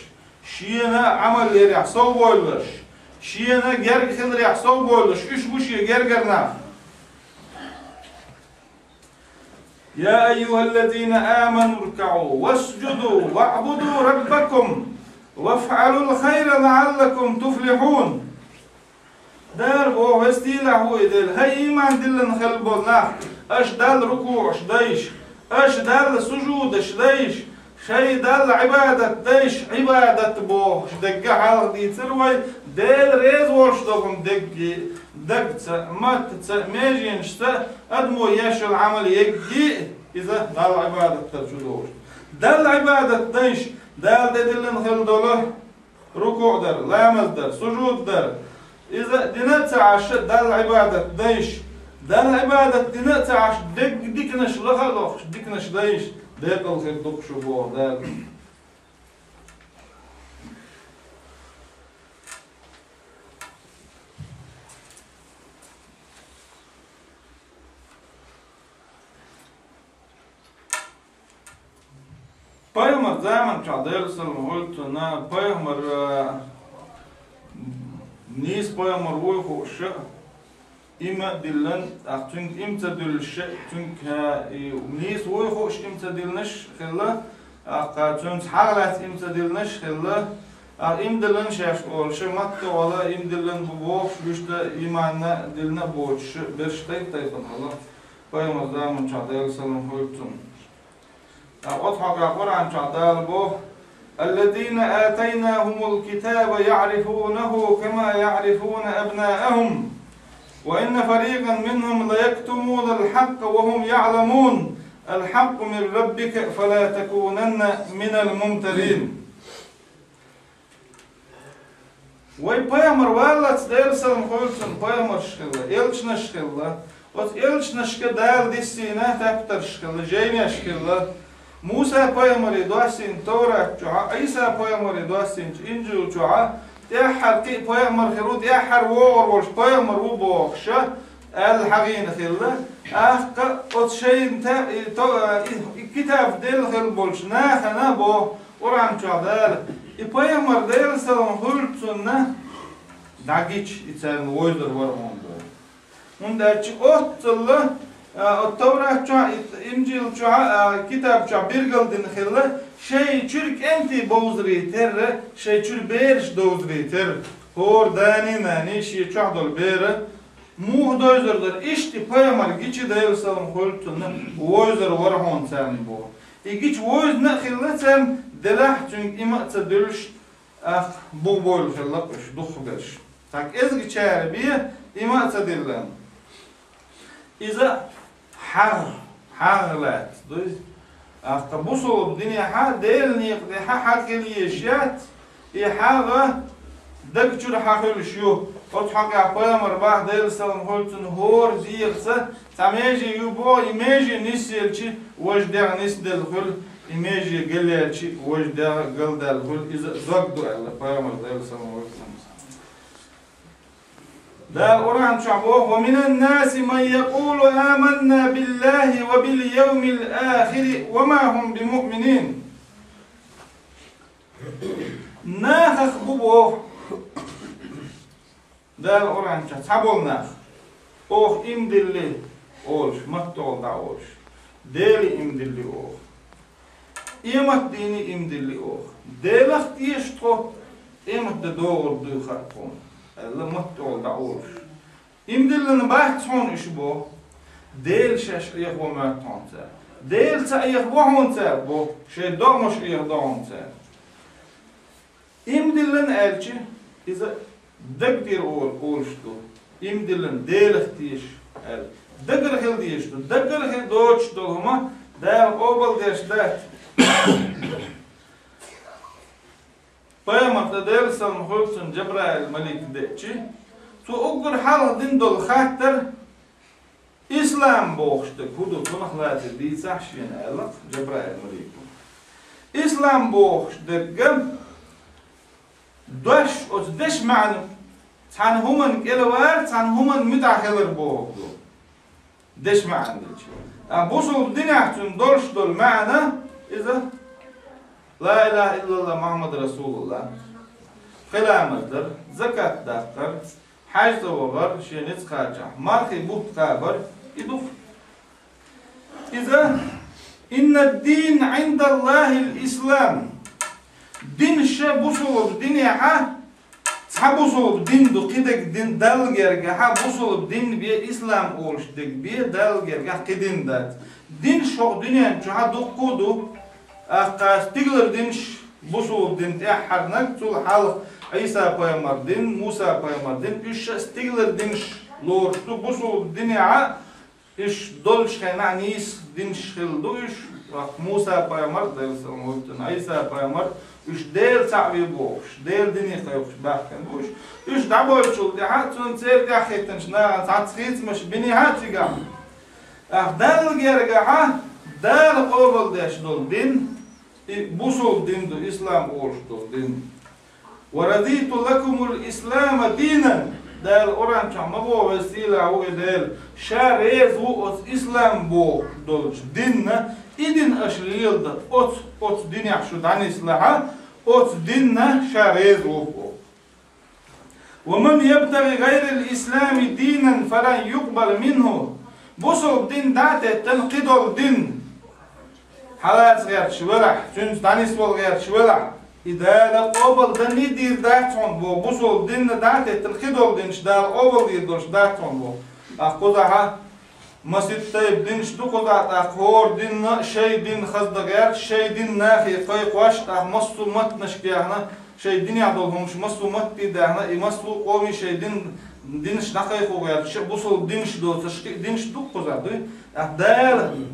شينا عمل اللي يحصل بولش شينا جرج خلري يحصل بولش إيش بوش يجرجر ناخ يا أيها الذين آمنوا اركعوا واسجدوا واعبدوا ربكم وافعلوا الخير لعلكم تفلحون دار بو وستيلا هو يدل هاي إيمان دلن خلبنا أش دال ركوع أش دال سجود أش ديش شي دال عبادة ديش عبادة بو دقة حالق دي تروي دل ريز ورش دوكم دق مات ميجين شتا أدمو يش العمل يجي إذا دال عبادة ترجدوش دال عبادة ديش دال دلن خلدوله ركوع در لامز در سجود در إذا دينات عش دال عبادة ديش دال عبادة دينات عش ديكنش لخلوخ ديكنش ديش ديك الخير دوك شبوه دال Payamar zaman çadel salmult na payamar nis payamar oy hoşa ima dillen ahtünk imta dülşe tünk nis oy hoş imta dilneş khilla aqatun halat imta dilneş khilla im dillen şef olşa matta wala im dillen bu boş güçte imanna dilne boş bir şey tayfan Allah payamar zaman çadel salmult أضحك القرآن تعالى بو الذين آتيناهم الكتاب يعرفونه كما يعرفون أبناءهم وإن فريقا منهم ليكتمون الحق وهم يعلمون الحق من ربك فلا تكونن من الممترين وي بيامر والله تدرسن خلصن بيامر شخلة إلشنا شخلة وت إلشنا شكدال ديسينا تبتر شخلة جينا شخلة موسى بيامر دواسين توراة جوعا عيسى بيامر دواسين إنجيل جوعا تأحر كي بيامر خيرود يأحر وور وش بيامر وبوخشة الحقين خيرله أخك أتشين كتاب ديل خير بولش ناخنا بو ورام جوعدال بيامر ديل سلام هلتسنا داقيش إتسان ويدر ورمون دول وندرش أتلا التوراة جاء إنجيل جاء كتاب جاء بيرجل دين خلا شيء شرك أنتي بوزري تر شيء شر بيرش دوزري تر هور داني ناني شيء شهدل بير مو دوزردر إشتي بيامر جيتش دايل سلام خلتنا ووزر ورهون سان بو إيجيتش ووز نخلا سان دلح تون إما تدلش بو بول خلا قش دخ قش تاك إزج شعر بيه إما تدلن إذا حغلت دوز أخطبوصوا الدنيا حا ديلني حكي شيات حاجة دكتور حكي شو قلت حكي عقبال مرباح ديل سلام هولتن هور زيرسة تماجي يبو إيماجي نسيلشي وجدع نسدل خل إيماجي قليلشي وجدع قلدل خل إذا زقدو الله قيامر ديل سلام هولتن دا القرآن شعبوه ومن الناس من يقول آمنا بالله وباليوم الآخر وما هم بمؤمنين ناخ بوه دا القرآن شعبوه ناخ أوه إمدلي أولش مقتول دا أولش ديلي إمدلي أوه إيمت ديني إمدلي أوه ديلخ تيشتو إيمت دور دو خارقون الله مقتول دعوش إمدلنا بحث هون إشبو ديل شاش إيه وما تانسا ديل سأيه وهون سابو شيء دامش إيه دام ساب إمدلنا ألشي إذا دقدر أولشتو إمدلنا ديل اختيش أل دقر خل ديشتو دقر خل دوشتو هما دال أول ديش دات Peygamber de sallam huksun Cebrail Malik deçi. Tu ugur hal din dol khater İslam boğuştu, kudu tunaklatı diysak şiyen aylık, Cebrail müleykum. İslam boğuştu, deş ma'nı, tan human gelever, tan human müdahiler boğuştu. Deş ma'nı diyor. Bu sol dinahçın dolş dol ma'na, iza La ilahe illallah Muhammed Resulullah. Kılamızdır, zakat dağıtır, hac da olur, şeniz kaçak. Marki buht kabar, iduf. İza inna din indallahil İslam. Din şe bu solup dinyaha, ha bu solup din du kidek din dal gerge, ha bu solup din bir İslam oluştuk, bir dal gerge kidin dat. Din şok dünyanın çuha dukkudu, Stigler din bu solup din harnak tul halk İsa peygamber din, Musa peygamber din, üç stigler din lortu bu solup dinyaha, iş dolş kaynanis din şildu iş Musa peygamber dersen oltun İsa peygamber iş değil sahibi boş değil dini kayıp bakın boş iş dabol çul diha tun ser dahitten şna tatskitmiş bini hatiga dal gergaha dal qobul deş dol din bu sol din do İslam oluştu din ورضيت لكم الإسلام دينا دال أوران كما بو وسيلة هو دال شاريز هو إسلام بو دولش ديننا إدين أشليل دا أوت دين يحشو دان إسلاحا أوت ديننا شاريز هو ومن يبتغي غير الإسلام دينا فلن يقبل منه بوصل دين داته تنقدر دين حالات غير شوالح تنس دان إسوال غير شوالح إذا قبل دني دير داتون بو بوصل دين داته تنقدر دينش دال قبل يدوش داتون بو أخذها مسجد طيب دين شدو قطعت أخور دين شيء دين خزدقات شيء دين ناخي قيق واشت مصو مت نشكيهنا شيء دين يعدلهمش مصو مت بيدهنا مصو قومي شيء دين شنقي خوغيات شيء بوصل دين شدو تشكي دين شدو قطعت دال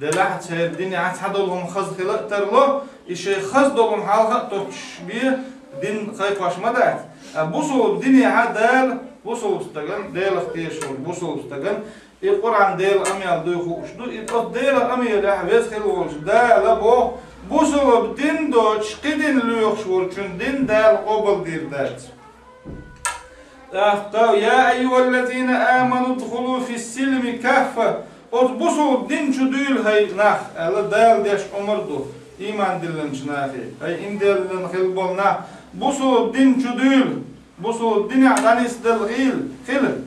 دلحت شيء دين يعدلهم خز خلق ترلو إشي خز دولهم حالها تشبيه دين قيق واش مدات بوصل دين يعدل بوصل استقل دال اختيشون بوصل استقل القرآن دال أميال دوخو شدو إطلق دال أميال أحوز خلوش دال بو بوصل بدين دوش قدين ليوخ شورشون دين دال قبل دير دات يا أيها الذين آمنوا ادخلوا في السلم كافة بوصل دين شدول هاي ناخ ألا دال ديش عمردو إيمان دلن شناخي هاي إن دلن خلبولنا بوصل دين شدول بوصل دين عدانيس دل غيل خل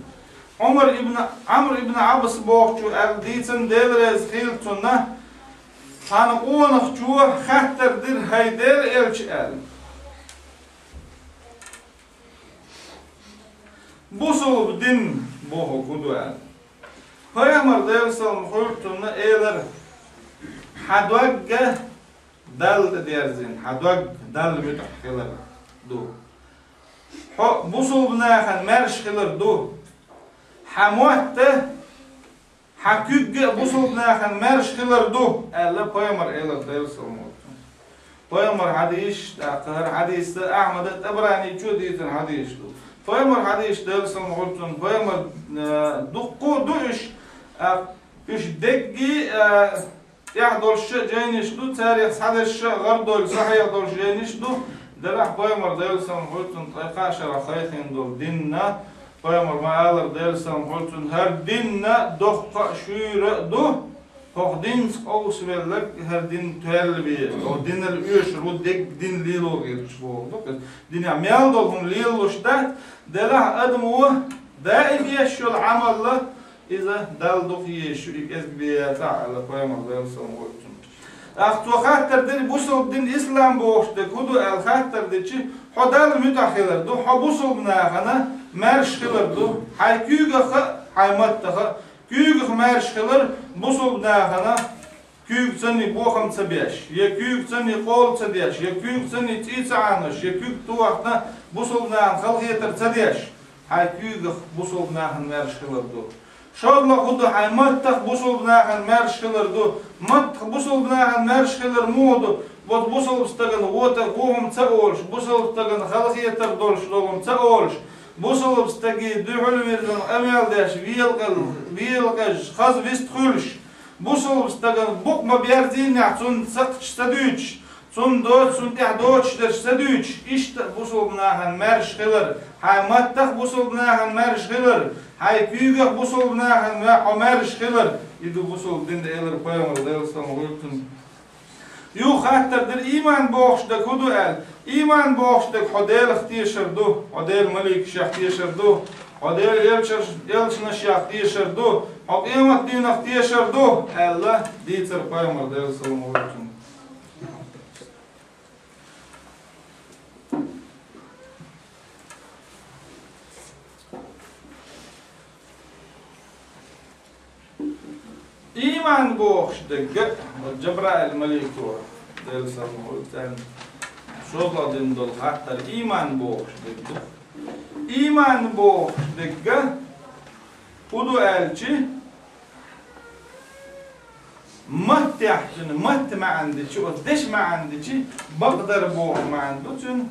عمرو ابن عبس بوخشو ديتن دلرز خيل تونه Tanı onıqçuva xəttirdir Heydər elçi əl. Bu solub din boğu kudu əl. Peygamber deyilsem xultunu eyler hadvagga dal derzin. Hadvag dal mütahkiler du. Bu solub nəxən mərşkiler du. Hamuatte Hakügge bu solubnahan merşkiler du. Elle Peygamber eyler deyilsem olsun. Peygamber hadis, dağıtır hadiste Ahmet Ebrani çödeytin hadis du. Peygamber hadis deyilsem olsun. Peygamber dukku du iş dekki yahdolşu ceyniş du. Tarih sadişi gardol sahih dol ceyniş du. Delah Peygamber deyilsem olsun. Tayqaşara khaytin dol dinna. Peygamber ma'alar dersem olsun her dinne dohqa şuyra duh hoq din qawsvellik her din təlbi o dinel üyüşür o dek din lilo gelmiş oldu dünya meyal dolgun lilo ştat delah admu daim yeşul amalla iza dalduq yeşu ikazbiya ta'ala Peygamber dersem olsun Ahtu xattardir bu sol din İslam boğuştu kudu el xattardiçi hodal mütahiler du habusul binaxana merşkiler du hayküge haymattaha küge merşkiler busul binaxana küg seni boğam sabiyaş ya küg seni qol sabiyaş ya küg seni titsanaş ya küg tuaqna busul binaxan xalqiyeter sabiyaş hayküge busul binaxan merşkiler du Şodla kudu haymattaq busul binaxan merşkiler du mat busul binaxan merşkiler modu Вот бусол стаган вот гом цаолш бусол стаган халхиетер долш долом цаолш بوصل بستجي دحول ويرزن أميال داش ويلقج خز ويستخلش بوصل بستجن بوق ما بيرزين يعطون ستش سدوش سون دوت سون تح دوتش درش سدوش إشت بوصل بناهن مرش خلر هاي متخ بوصل بناهن مرش خلر هاي كيوغ بوصل بناهن مرش خلر يدو بوصل دين ديلر قيام ديل سامولتن يو خاطر در إيمان بوخش دك هدو قال إيمان بوخش دك حديل اختيشر دو حديل ملك شاختيشر دو حديل يلشنا شاختيشر دو حقيمة دين اختيشر دو الله ديتر قيام ديل سامولتن إيمان بوخش دق جبرائيل الملك ديل سامولتن شغل دين دول خاطر إيمان بوخش دق إيمان بوخش دق ودو قالشي مت يحجن مت ما عندك ودش ما عندك بقدر بوخ ما عندك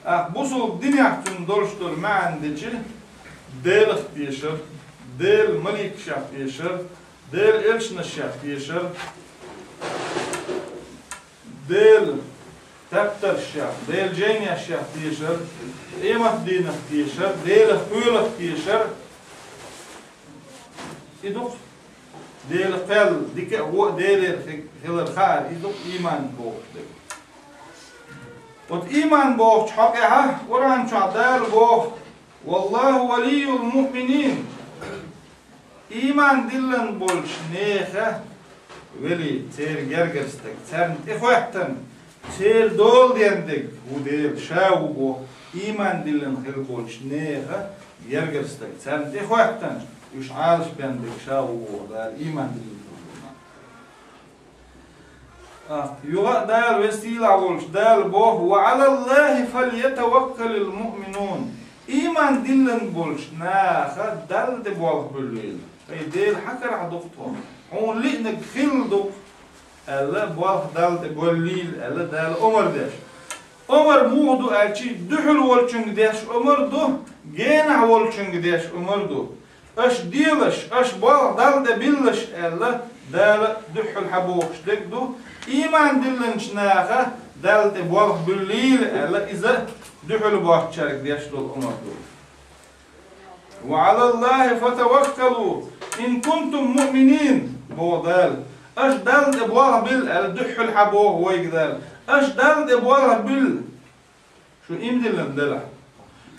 بوصل الدنيا يحجن دولش دول ما عندك ديل اختيشر ديل ملك شاختيشر ديل إلشنا شاختيشر ديل تبتر الشاخ ديل جينيا شاختيشر إيمت دين اختيشر ديل خيول اختيشر إدوك ديل قل ديك هو ديل خيل الخار إدوك إيمان بوخ وت إيمان بوخ حقها قرآن شعدال بوخ والله ولي المؤمنين إيمان دلن بولش نيخة ولي تير جرجرستك ترن إخواتن تير دول ديندك ودير شاو بو إيمان دلن خيل بولش نيخة جرجرستك ترن إخواتن يش عالش بيندك شاو بو دار إيمان دلن يغا دال وسيلة بولش دال بو وعلى الله فليتوكل المؤمنون إيمان دلن بولش ناخة دل دبوغ بالليل ديل حكر عدوقتهم هون لئنك خلدو ألا بوغ دل دبوليل ألا دل عمر داش عمر مودو ألشي دحل والشنگ داش عمر دو جينع والشنگ داش عمر دو أش ديلش أش بوغ دل دبيلش ألا دل دحل حبوخش دك دو إيمان دلنش ناخة دل دبوغ بالليل ألا إذا دحل بوغ شارك داش دول عمر دو وعلى الله فتوكلوا إن كنتم مؤمنين بوضال أش دال دبوغ بال الدح الحبوغ ويقدال أش دال دبوغ بال شو إمدلن دلح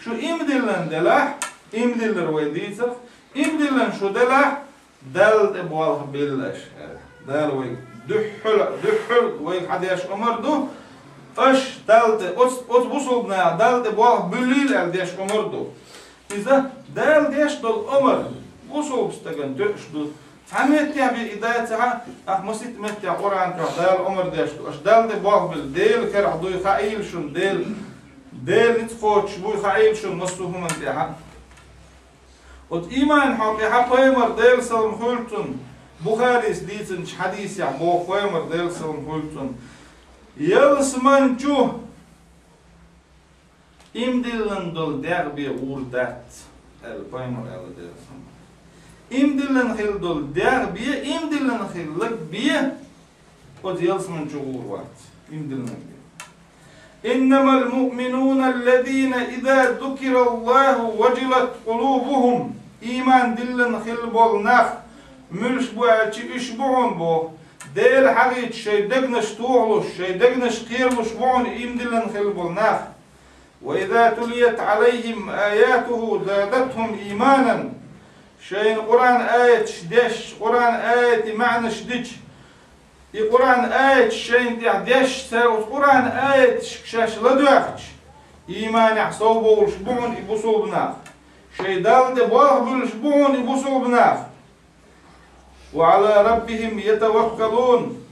شو إمدلن دلح إمدلن رويديتر إمدلن شو دلح دال دبوغ بال أش دال ويق دحل ويق حديش عمر دو أش دال أس بوصلنا دال دبوغ بالليل الديش عمر دو إذا دال ديش دول عمر وصل بستجن تشدو عملت يا بإدايتها مسيت مت يا قرآن كدال عمر ديش دو أش دال دبوغ بالديل كرع دوي خايل شون ديل نتخوت شبوي خايل شون نصهم انتها وت إيمان حقي حقي مر ديل سلم خلتون بخاري سديتن حديث يا بو خوي مر ديل سلم خلتون يلسمن جو إمدلن دول دربي وردات البايمر على درسهم إمدلن خيل دول دربي إمدلن خيل لك بيه وديالس من جغور وقت إمدلن بيه إنما المؤمنون الذين إذا ذكر الله وجلت قلوبهم إيمان دلن خيل بول نخ ملش بوعتي إشبعون بو ديل حقيت شي دقنش توغلوش شي دقنش قيرلوش بون إمدلن خيل بول نخ وإذا تليت عليهم آياته زادتهم إيمانا شيء قرآن آية شدش قرآن آية معنى شدش قرآن آية شيء تعدش ساوت قرآن آية شاش لدوخش إيمان يحصوبه والشبون يبصوا بناخ شيء دال دبواه بالشبون يبصوا بناخ وعلى ربهم يتوكلون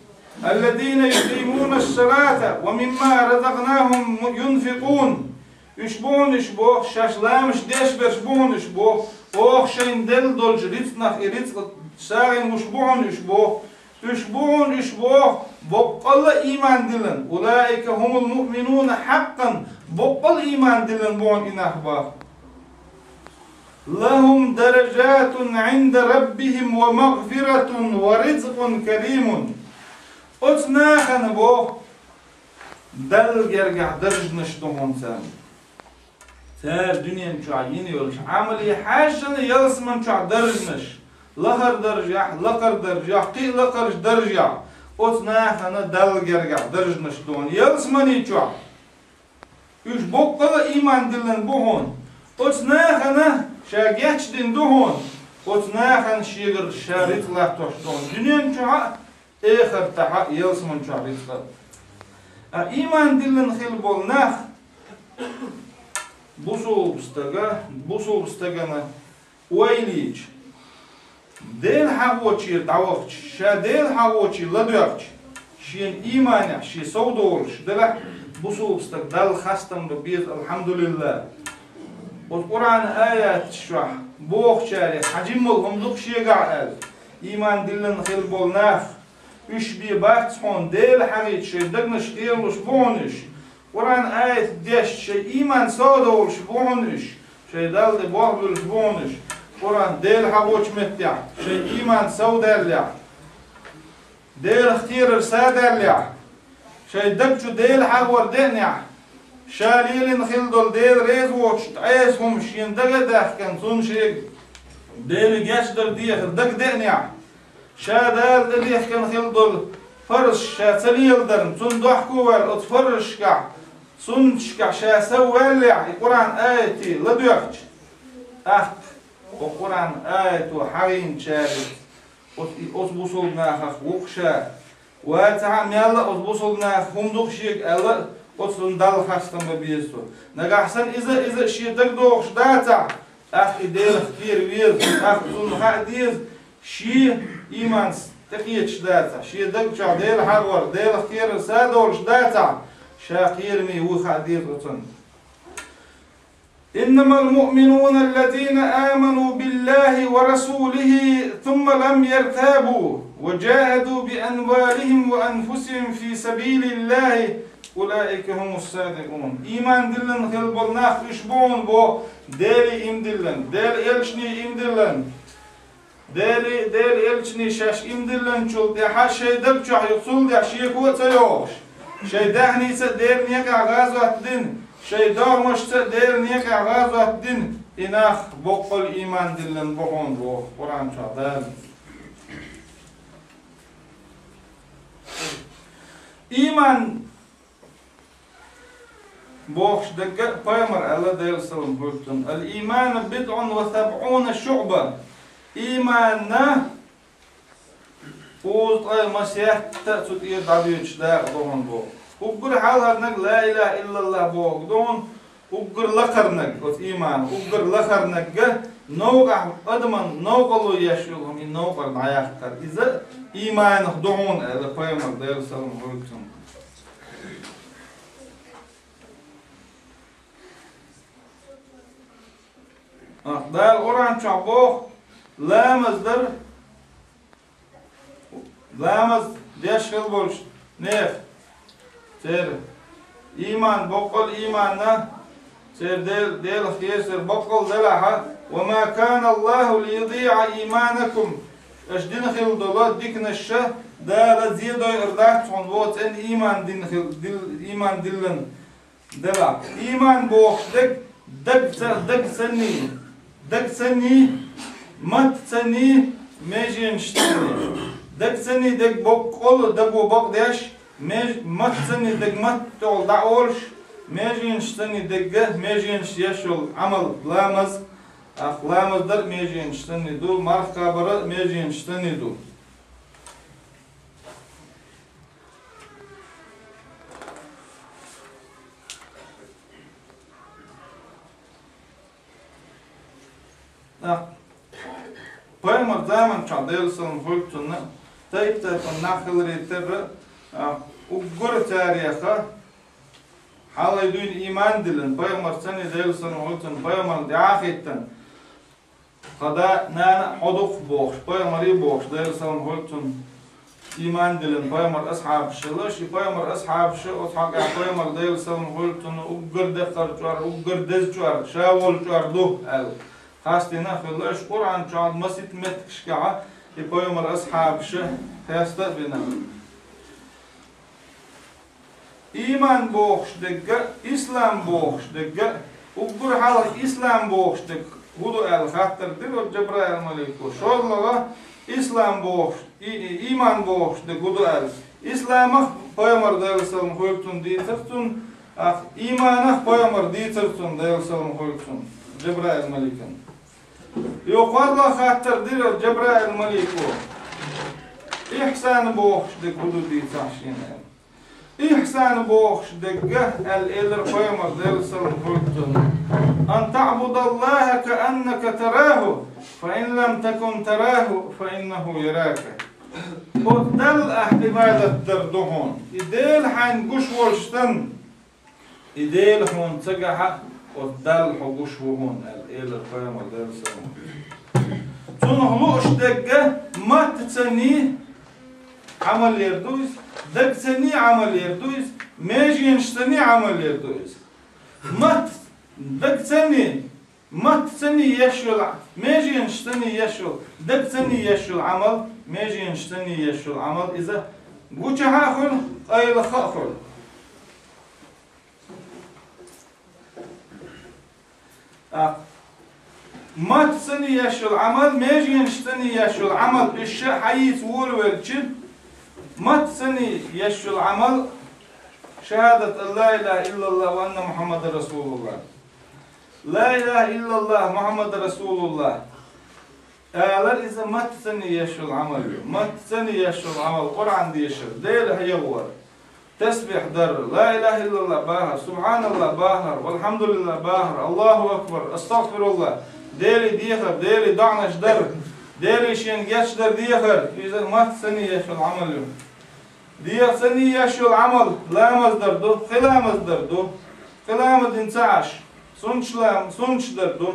الذين يقيمون الصلاة ومما رزقناهم ينفقون يشبون يشبوه شاش لامش ديش برشبون يشبوه اوخ شين دل دولج ريتناخ ريتق ساغن مشبون يشبون يشبوه بقل إيمان دلن أولئك هم المؤمنون حقا بقل إيمان دلن بون إناخ باخ لهم درجات عند ربهم ومغفرة ورزق كريم. أتناخن بو دل يرجع درج نشتهم سام تار دنيا مشعين يولش عملي حاجة يلسمن شع درجنش لخر درجة لقر درجة قي لقرش درجة أتناخن دل يرجع درج نشتون يلسمني شع يش بقى إيمان دلن بهون أتناخن شاجيتش دين دهون أتناخن شيغر شاريت لا تشتون دنيا مشع آخر تحا يلسمن شع رزق إيمان دلن خيل بولناخ بوصول بستغنا ويليج ديل حاوتشي دعوتش شا ديل حاوتشي لدوكش شين إيمانع شي سودورش دلح بوصول بستغ دل خستم ببيز الحمد لله والقرآن آيات شرح بوخ شاري حجم الهمدوك شيقع إيمان دلن خيل بولناخ إيش بي باكتسون ديل حريت شي دقنش ديلوش بونش قرآن آية ديش شي إيمان سودولش بونش شي دل دي بوغلش بونش قرآن ديل حقوش متع شي إيمان سودالع ديل اختير رسادالع شي دقشو ديل حقور دينع شاليلين خلدول ديل ريز ووش تعيسهم شين دقا داخكن سون شيق ديل جاشدر ديخ دق دينع شادال دليح كان خلدول فرش شا سليل درن سون ضحكوال اتفرش كع سون شكع شا سوالع القرآن آيتي لدوخش القرآن آيتو حرين شارك أتبوصل ناخخ وقشا واتعام يلا أتبوصل ناخ هم دوخشيك ألا أتسون دال خاستم ببيستو نقاحسن إذا شي دقدوخش داتا إديل اختير ويز سون حقديز شي إيمان تقيتش داتا شي دقشا ديل حرور ديل اختير سادولش داتا شاقير مي وخا دير رتن إنما المؤمنون الذين آمنوا بالله ورسوله ثم لم يرتابوا وجاهدوا بأموالهم وأنفسهم في سبيل الله أولئك هم الصادقون. إيمان دلن خلبلناخ إشبون بو دالي إم دلن دال إلشني إم دلن دال إلشني شاش إم دلن شل دي حاش شي دبشح يقصول دي حشيك وطيوش شي دهني سدير نيكا غازوة دين شي دار مش سدير نيكا غازوة دين إناخ بقل إيمان دلن بحون بو قرآن شعدال إيمان بوخش دقة بايمر الله دير سلم بوشتن الإيمان 70 شعبة إيماننا ووز أي مسيح تأتت إيه دعويتش داق دون بو وقر حالها نق لا إله إلا الله بوك دون وقر لخرنق إيمان وقر لخرنق نوقع أدمن نوقلو يشيلهم إن نوقع معيختر إذا إيمان دون الله بايمر دير سلم بوشتن ده القرآن شعبوه لا مصدر لامز ديش خلبولش نيف سير إيمان بقل إيماننا سير ديل خيسر بقل دلها وما كان الله ليضيع إيمانكم أشدين خل دولات ديك نشة دار زيادة إرداك صنبوت إن إيمان دين خل إيمان دلن دلا إيمان بوخش دق سني مت سني ميجين شتني دق سني دق بقول دق بق داش مت سني دق مت تول دعولش ميجين شتني دق ميجين يشول عمل لامز لامز در ميجين شتني دول مرخ كابر ميجين شتني دول بايمر دائما شعديل سلم فولتنا تايب النخل ريتر وقر تاريخه حالا يدون إيمان دلن بايمر سنة ديل سلم فولتن بايمر دعاخيتن خدا نانا حدوخ بوخش بايمر يبوخش ديل سلم فولتن إيمان دلن بايمر أصحاب شلش بايمر أصحاب شو أصحاب بايمر ديل سلم فولتن وقر دخر جوار وقر دز جوار شاول جوار دوه خاصتنا خلاش قرآن جاد مسيت متكشكعة يبيمر أصحاب شه خاصة بنا إيمان بوخش دقة إسلام بوخش دقة وبر حال إسلام بوخش دقة هدو الخاطر دلو جبرائيل ملكو شغلة إسلام بوخش إيمان بوخش دقة هدو إسلامه بيمر دلسلم خلتون ديترتون إيمانه بيمر ديترتون دلسلم خلتون جبرائيل ملكن يقول له خاطر دلو جبرائيل ملكو إحسان بوخش دقة هدو ديتاشين إحسان بوخش دقة الإلر بيمر دلسلم خلتون أن تعبد الله كأنك تراه فإن لم تكن تراه فإنه يراك ودل عبادة دردهون إديل حين قش ورشتن إديل هون تجح ودل حقش وهون الإيل القيم ودل سلم تنهلوش دقة ما تتسني عمل يردوز دق تسني عمل يردوز ماجي ينشتني عمل يردوز ما دق تسني ما تسني يشل ماجي ينشتني يشل دق تسني يشل عمل ماجي ينشتني يشل عمل إذا قوش هاخل أي لخاخل ما تسني يشل عمل ماجي ينشتني يشل عمل الشيء حيث ولولتشل ما تسني يشل عمل شهادة لا إله إلا الله وأن محمد رسول الله لا إله إلا الله محمد رسول الله أهلا إذا ما تسني يشل العمل ما تسني يشل العمل قرآن ديشل ديل هيور تسبح در لا إله إلا الله باهر سبحان الله باهر والحمد لله باهر الله أكبر استغفر الله ديلي ديخر ديلي دعنش در ديلي شين جش در ديخر إذا ما تسني يشل العمل ديخ سني يشل العمل لا مصدر دو خلا مصدر دو خلا مدنساش سنش دردو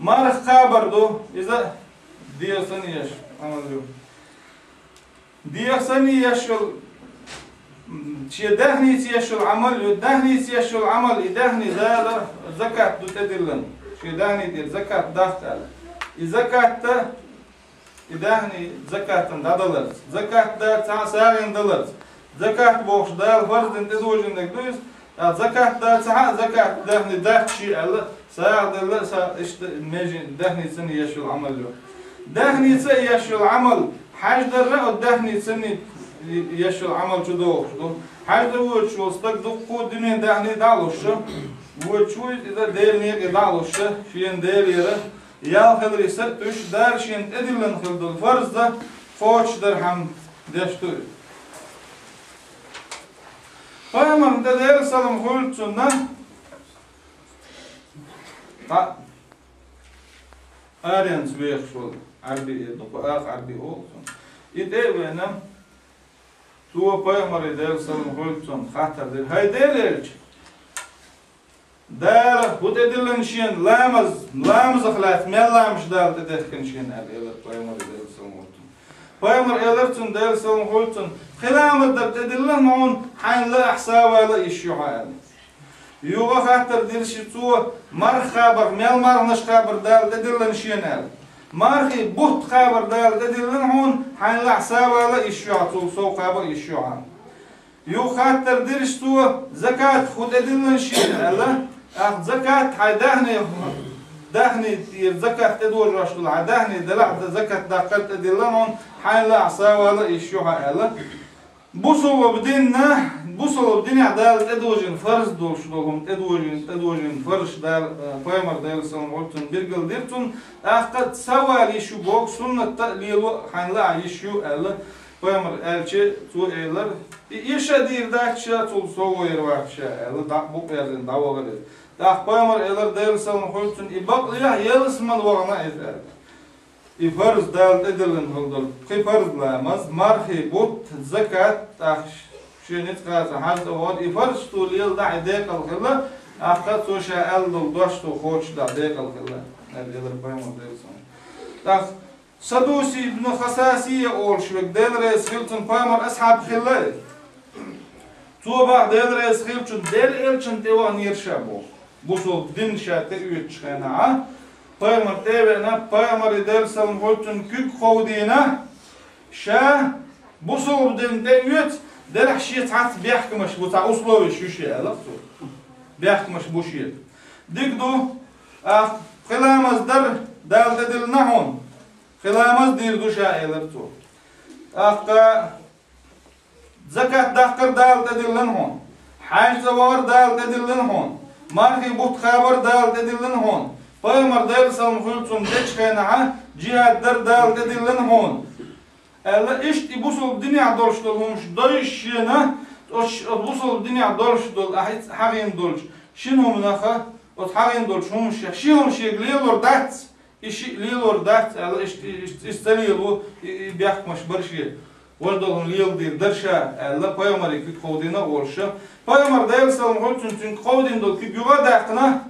مارخ خابر دو إذا دير سني يش عمل دير سني يشل شيء دهني يشل عمل دهني يشل عمل يدهني زاد زكاة دو تدلن شيء دهني دير زكاة دفتر زكاة يدهني زكاة دادلر زكاة دا سارين دلر زكاة بوش دال فرد انتزوجن دكدوس زكاة دا ساعة زكاة دهني دهشي الله ساعة دل ساعة إيش ماجي دهني سني يشل عمل له دهني سني يشل عمل حاج درة دهني سني يشل عمل شو دوش دو حاج دوش شو استك دقو دنيا دهني دالوش وشو إذا دير نيك دالوش شين دير يره يال خدر يسد تش دار شين تدلن خدر فرض ده فوش درهم دشتو فهمن دير سلام خلت سنة آريانس بيخشول عربي دقائق عربي أوكسون إيه بينام تو بيمر دير سلام خلت سن خاطر دير هاي ديرج دار بتدلن شين لامز خلاف ما لامش دار تدخن شين على بيمر دير سلام خلت بيمر إلرتون دير سلام خلت خلام تدلن معون حين لا حساب ولا يشوع يوغا خاطر دير شي تو مر خبر مال مر نش خبر دال تدلن شينال مارخي بوت خبر دال تدلن هون حين لا حساب ولا يشوع تو سو خبر يشوع يو خاطر دير شي تو زكاة خد تدلن شينال اخ زكاة دهني زكاة تدور رشل دهني دلع زكاة دقت تدلن هون حين لا حساب ولا يشوع الا بوصل بدينا بوصل بدينا عدالة أدوجين فرز دولش دولهم أدوجين فرش دال بايمر دال سلام قلتن بيرجل ديرتون أخذ سوى يشو بوك سنة تقليل حين لا يشو ألا بايمر ألشة تو ألر يشدير داك شا تول سوى يروح شا ألا داك بوك يرزن دعوة غير داك بايمر ألر دال سلام قلتن يبقى ليه يلسم الوغنا إذا يفرز دال تدلن هالدل كي فرز لا مرخي بوت زكاة أخش شنيت قاس حاز أول يفرز توليل دع ديك الخلا أخذ سوشا ألدل دوشتو خوش دع ديك الخلا نبي هذا البيم وديلسون تاخ سدوسي ابن خساسية أول شوك ديلريس خيلتن بايمر أصحاب خلا توبا ديلريس خيلتن ديل إلشن توا نير شابو بوصل دين شاتي يتشخنا Peygamber tebena Peygamber dersalım holtun kük kovdina şa bu soğudun devyet derh şiyet hat biyahkımış bu ta uslovi şu şey alaqtu biyahkımış bu şey digdu qilamaz dar dal dedil nahon qilamaz dirdu şailertu zakat daqir dal dedil hon haj zawar dal dedil hon marhi but khabar dal dedil hon Peygamber dersalım holtun deçkena cihad dar dal dedil hon Allah işte bu sol dünya doluşturulmuş doyuşuna bu sol dünya doluşturul hagin doluş şunu munaha o hagin doluşmuş şunu şey liyor dat işi liyor dat Allah işte isteliyor bu biyakmış bir şey vardalın liyor değil derşa Allah Peygamber'e ki kovdina oluşa Peygamber dersalım holtun tün kovdin dol ki güva daqna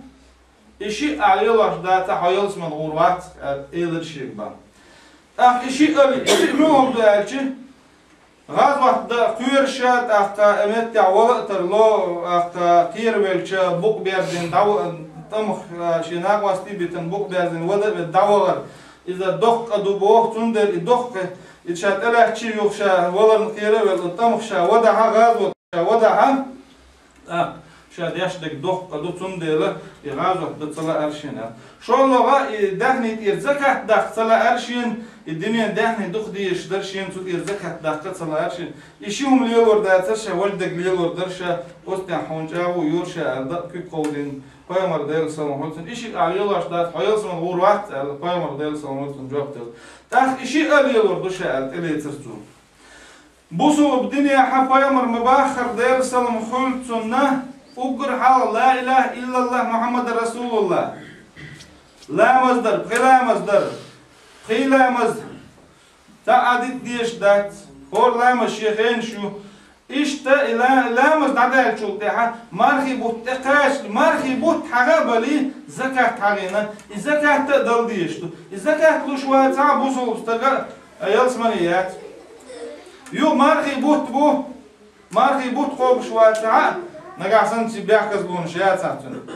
işi alıyorlar data hayalsman urvat elir şey ba işi öyle, işi ne oldu elçi? Gazvatda kuyurşat, emet yavalıktır, lo, kiyirvelçe, buk berdin, tamık, şinak vasti bitin, buk berdin, vada davalar, izle dokk adu boğuk tünder, dokk, içat elahçi yokşa, vaların kiyirvel, tamık şa, vadaha gazvat, vadaha, şad yaşdaki dokk adu tünderi, gazvatda tsala erşine. Şollağa, dahnit zakat dak tsala erşin, الدنيا دهني دخدي يشدر شيء تود يرزقها دقة صلاة شيء يشيهم ليلور داترشة ولدك ليلور درشة وستن حونجا ويورشة الدق كي قولين قيمر ديل سلام هولتن إشي عليلور أشدات حيالسون غوروات قيمر ديل سلام هولتن جوابتل تاخ إشي عليلور دشة اللي ترتو بوصل الدنيا حب قيمر مباخر ديل سلام هولتن أقر حال لا إله إلا الله محمد رسول الله لا مصدر بلا مصدر قيلامز تعدد ديش دات هور لامز شيخين شو إشتا لامز دعدال شو تاها مارخي بوت تقاش مارخي بوت حغابلي زكاة حغينا الزكاة تقدر ديشتو الزكاة لشوات ساعة بوصل بستقر يلسمانيات يو مارخي بوت خوب شوات ساعة نقع سنتي بيحكز بون شيات ساعتون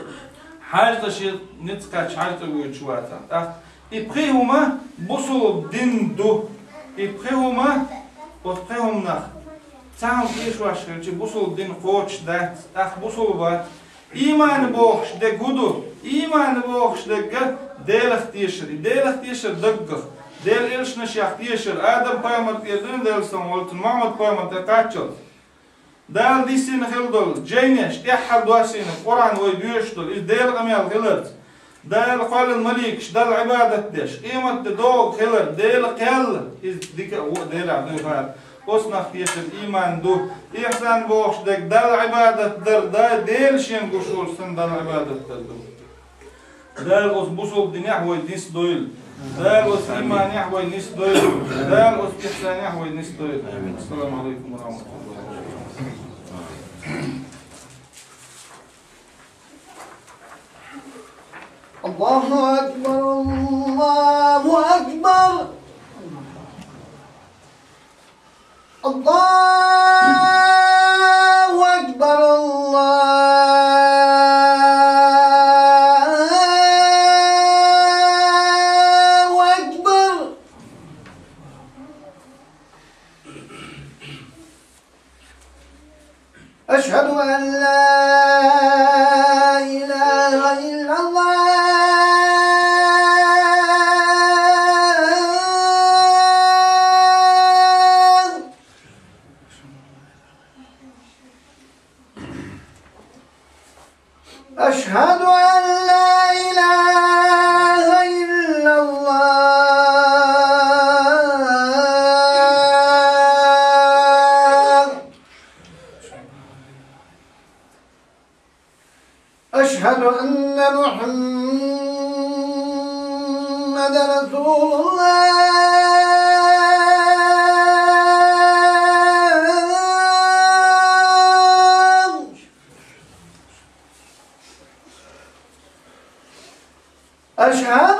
حاجة شيء نتقاش حاجة تقول شوات ساعة إبخيهما بوصل دين دو إبخيهما وفخيهما تعال إيش واشكرتي بوصل دين قوتش دات بوصل بات إيمان بوخش ده جودو إيمان بوخش ده ديلخ تيشر دقخ ديل إيش نشيخ تيشر آدم قيامة يدين ديل سمولتن محمد قيامة تقاتل دال دي سين خلدول جينيش إحر دواسين قرآن ويبيشتول ديل أميال غلط دال قال الملك دال عبادة ديش قيمة دوغ خلر ديل قل ديك ديل عبدو فعل قصنا خيش الإيمان دو إحسان بوخش دك دال عبادة در ديل شين قشور سن دال عبادة در دو دال قص بوصل دي نحوي نيس دويل دال قص إيمان نحوي نيس دويل دال قص إحسان نحوي نيس دويل السلام عليكم ورحمة الله الله أكبر الله أكبر الله أكبر الله أكبر أشهد أن لا إله إلا الله أشهد أن لا إله إلا الله أشهد أن محمد رسول الله أشهد